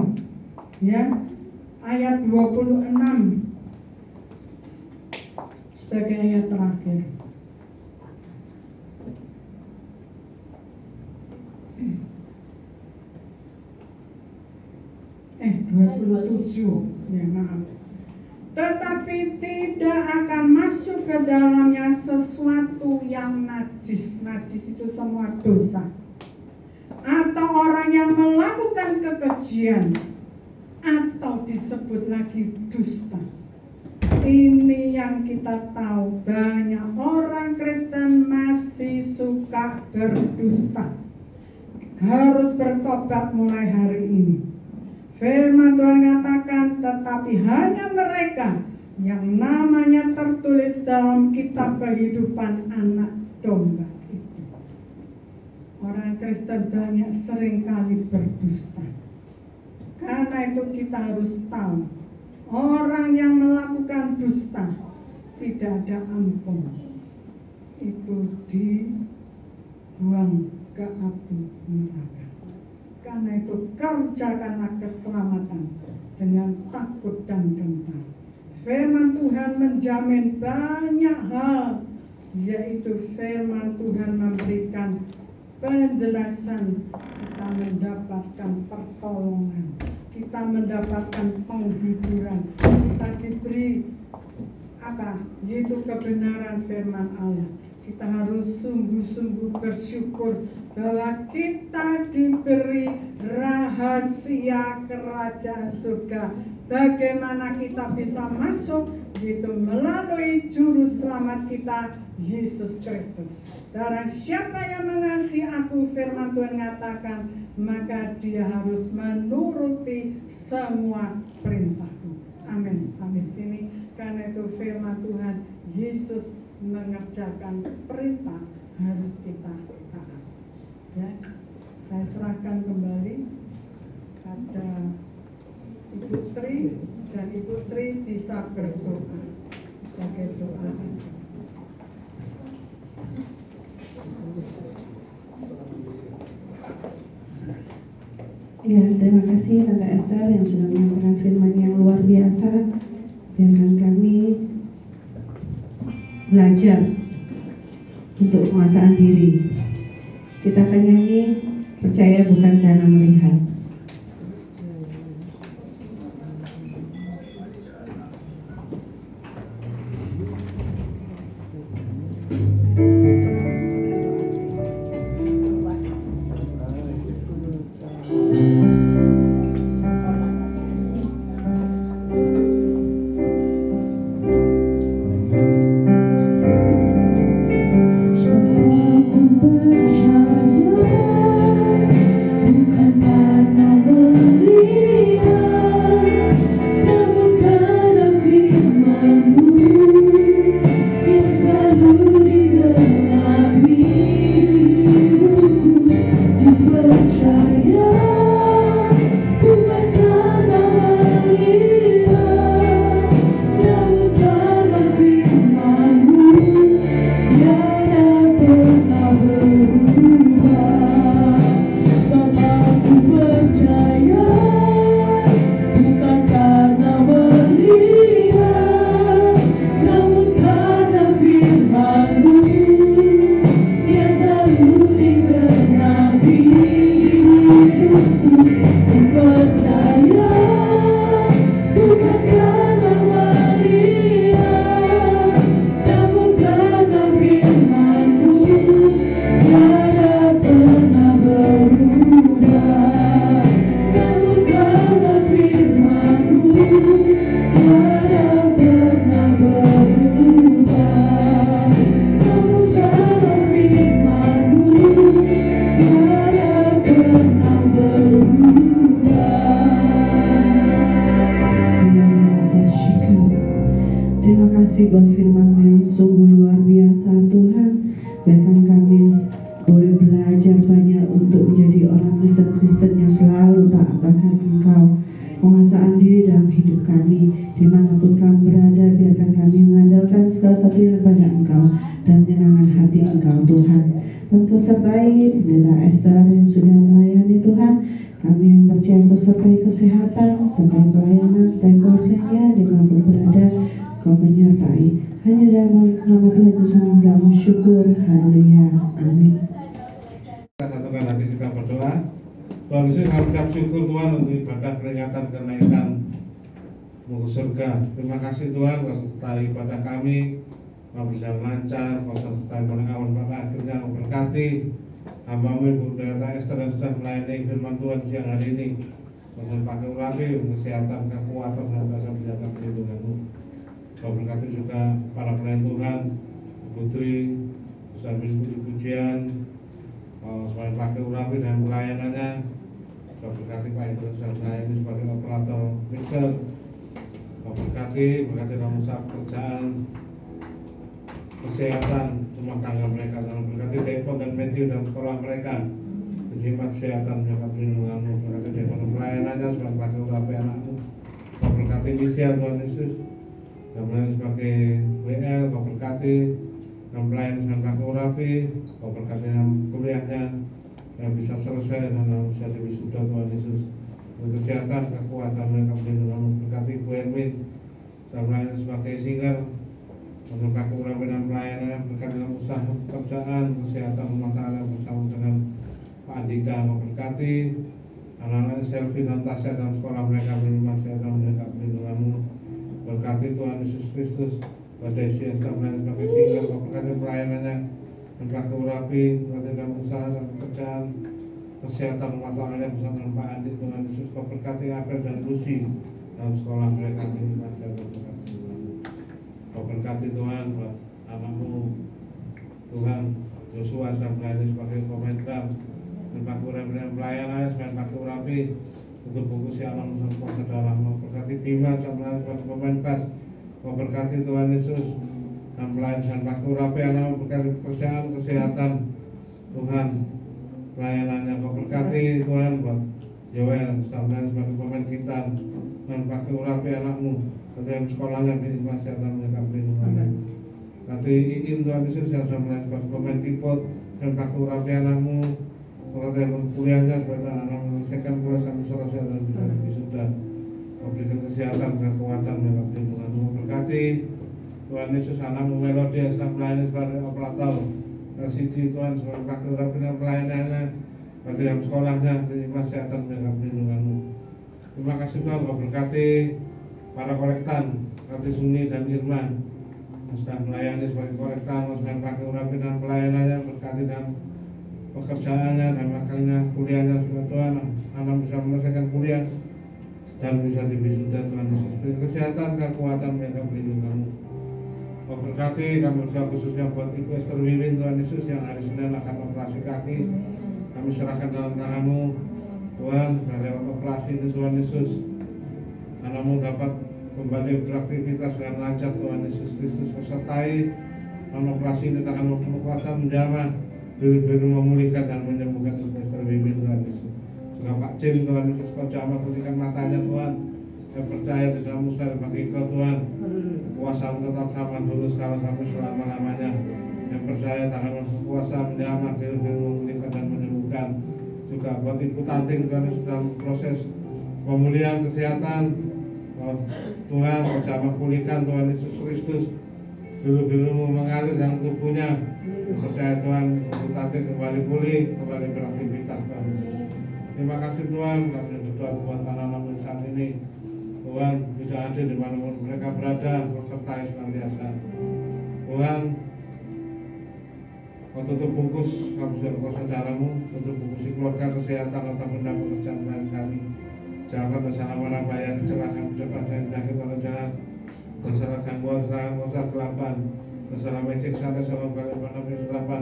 S5: ya, ayat 26 sebagai ayat terakhir. 27. Ya, maaf. Tetapi tidak akan masuk ke dalamnya sesuatu yang najis. Najis itu semua dosa. Atau orang yang melakukan kekejian, atau disebut lagi dusta. Ini yang kita tahu, banyak orang Kristen masih suka berdusta. Harus bertobat mulai hari ini. Firman Tuhan katakan, tetapi hanya mereka yang namanya tertulis dalam kitab kehidupan anak domba itu. Orang Kristen banyak seringkali berdusta. Karena itu kita harus tahu, orang yang melakukan dusta tidak ada ampun. Itu dibuang ke api neraka. Karena itu kerjakanlah keselamatan dengan takut dan gentar. Firman Tuhan menjamin banyak hal, yaitu firman Tuhan memberikan penjelasan, kita mendapatkan pertolongan, kita mendapatkan penghiburan, kita diberi yaitu kebenaran firman Allah. Kita harus sungguh-sungguh bersyukur bahwa kita diberi rahasia kerajaan surga. Bagaimana kita bisa masuk, yaitu melalui juru selamat kita, Yesus Kristus. Barang siapa yang mengasihi aku, firman Tuhan mengatakan, maka dia harus menuruti semua perintahku. Amin. Sampai sini. Karena itu firman Tuhan, Yesus mengerjakan perintah, harus kita taat. Ya, saya serahkan kembali pada Ibu Tri, dan Ibu Tri bisa berdoa sebagai doa.
S1: Ya, terima kasih Tante Esther yang sudah menyampaikan firman yang luar biasa. Biarkan kami belajar untuk penguasaan diri. Kita akan nyanyi percaya bukan karena melihat.
S9: Tuhan Yesus, kami ucap syukur Tuhan untuk ibadah peringatan kenaikan ke surga. Terima kasih Tuhan, Kau sertai ibadah kami, Kau berjalan lancar, Kau sertai awal pada akhirnya, Kau berkati hamba-Mu Ibu Pendeta Esther yang sudah melayani firman Tuhan siang hari ini. Dengan pakai urapi, kesehatan, kekuatan, dan rasa senjata perlindungan-Mu. Kau berkati juga para pelayan Tuhan, Putri, sudah puji-pujian, semakin pakai urapi dan pelayanannya. Kau berkati Pak Idris sudah melayani sebagai operator mixer. Kau berkati dalam usaha pekerjaan, kesehatan, rumah tangga mereka. Dalam berkati Depot dan Matthew dan sekolah mereka. Jimat kesehatan, jaga perlindungan-Mu. Berkati Depot dan pelayanannya sebagai pakai urapi anak-Mu. Kau berkati misi Tuhan Yesus. Dan melayani sebagai WL, Kau berkati dan melayani sebagai pakai urapi. Kau berkati dalam kuliahnya yang bisa selesai dan bisa diwisuda Tuhan Yesus. Kesehatan, kekuatan, dan perlindungan-Mu. Berkati Ibu Erwin dan melayani sebagai singer, untuk pakai urapi dan pelayanan. Berkati dalam usaha pekerjaan, kesehatan, rumah tangga bersama dengan Pak Andika. Kau berkati anak-anak Selvi dan Tasya dalam sekolah mereka, menerima kesehatan, menjaga perlindungan-Mu. Berkati Tuhan Yesus Kristus pada isi yang melayani sebagai singer. Kau berkati pelayanannya dan pakai urapi. Berkati dalam usaha dan pekerjaan, kesehatan, rumah tangganya bersama dengan Pak Andi. Tuhan Yesus, Kau berkati Abel dan Lucy dalam sekolah mereka, menerima kesehatan, menjaga perlindungan-Mu. Kau berkati Tuhan buat anak-Mu Tuhan Joshua sedang melayani sebagai komentar dan pakai urapi dan pelayanannya sebagai pakai urapi untuk bungkus alam dan kuasa dalam. Kau berkati Bima sedang melayani sebagai pemain bass. Kau berkati Tuhan Yesus dan pelayan dan pakai urapi anak-Mu. Berkati pekerjaan, kesehatan Tuhan pelayanannya. Kau berkati Tuhan buat Joel sedang melayani sebagai pemain gitar dan pakai urapi anak-Mu. Dalam sekolahnya di kesehatan, menjaga perlindungannya. Nanti Iin Tuhan Yesus yang sudah melayani sebagai pemain keyboard dan pakai urapi anak-Mu. Dalam kuliahnya sebagai anak menyelesaikan kuliah sampai selesai dan bisa wisuda. Kau berikan kesehatan, kekuatan, menjaga perlindungan-Mu. Berkati Tuhan Yesus anak-Mu Melodi yang sudah melayani sebagai operator LCD. Tuhan sebagai pakai urapi dan pelayanannya. Berkati dalam sekolahnya menerima kesehatan, menjaga perlindungan-Mu. Terima kasih Tuhan, Kau berkati para kolektan, Kati Suni dan Irma yang sudah melayani sebagai kolektan, sedang pakai urapi dan pelayanannya. Berkati dan pekerjaannya dan makanya kuliahnya sudah Tuhan, anak bisa menyelesaikan kuliah dan bisa diwisuda Tuhan Yesus. Beri kesehatan, kekuatan, menjaga perlindungan-Mu. Kau berkati kami berdoa khususnya buat Ibu Esther Wiwin Tuhan Yesus yang hari Senin akan operasi kaki. Kami serahkan dalam tangan-Mu Tuhan, dari operasi ini Tuhan Yesus anak-Mu dapat kembali beraktivitas dengan lancar Tuhan Yesus Kristus. Sertai dalam operasi ini tangan-Mu penuh kuasa menjamah, biru-biru memulihkan dan menyembuhkan Ibu Esther Wiwin Tuhan Yesus. Juga Pak Jim Tuhan Yesus, Kau jamah pulihkan matanya Tuhan. Saya percaya di dalam usaha bagi Kau Tuhan, kuasa-Mu tetap sama dulu sekarang sampai selama-lamanya. Yang percaya tangan-Mu kuasa menjamah, biru-biru memulihkan dan menyembuhkan. Juga buat Ibu Tanting Tuhan Yesus dalam proses pemulihan kesehatan Tuhan, Kau jamah pulihkan Tuhan Yesus Kristus. Biru-biru mengalir dalam tubuhnya. Percaya Tuhan, Ibu Tanti kembali pulih, kembali beraktivitas Tuhan Yesus. Terima kasih Tuhan, kami berdoa buat anak-anak saat ini. Tuhan, bisa hadir dimanapun mereka berada, Kau sertai senantiasa. Tuhan, Kau tutup bungkus kami sudah kuasa darah-Mu, tutup bungkus keluarga, kesehatan, atau benda pekerjaan lain kami. Jangan bersama marah bahaya, kecelakaan, kecelakaan, penyakit, orang jahat, masalah gangguan, serangan, kuasa kelapan, masalah magic, sampai sama balik pada kegelapan.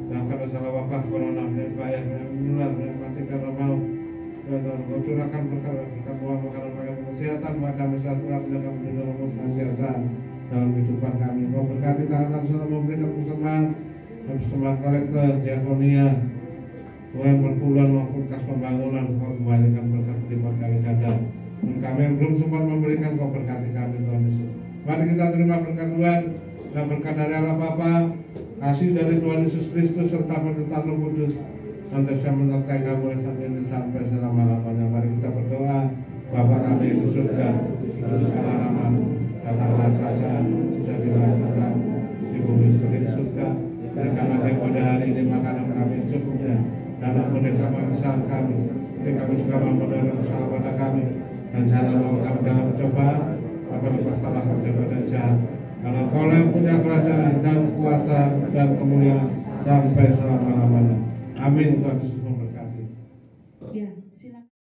S9: Jangan masalah wabah corona, bahaya, menular, mati karena mau. Dan Kau curahkan berkat uang, makanan, kesehatan, maka kesejahteraan, menjaga perlindungan-Mu senantiasa dalam kehidupan kami. Kau berkati tangan-tangan saudara memberikan persembahan dan persembahan kolektor, diakonia. Tuhan berpuluhan maupun kas pembangunan, Kau kembalikan berkat berlipat kali ganda. Dan kami yang belum sempat memberikan, Kau berkati kami Tuhan Yesus. Mari kita terima berkat Tuhan dan berkat dari Allah Bapa, kasih dari Tuhan Yesus Kristus serta berkat Roh Kudus. Nanti saya menyertai kamu saat ini sampai selama-lamanya. Mari kita berdoa. Bapa kami di surga, kuduskanlah nama-Mu, datanglah kerajaan-Mu, jadilah kehendak-Mu di bumi seperti di surga. Berikanlah kami pada hari ini makanan kami secukupnya, dan ampuni kami kesalahan kami, kerajaan dan kuasa dan kemuliaan sampai selama-lamanya. Amin. Tuhan Yesus memberkati.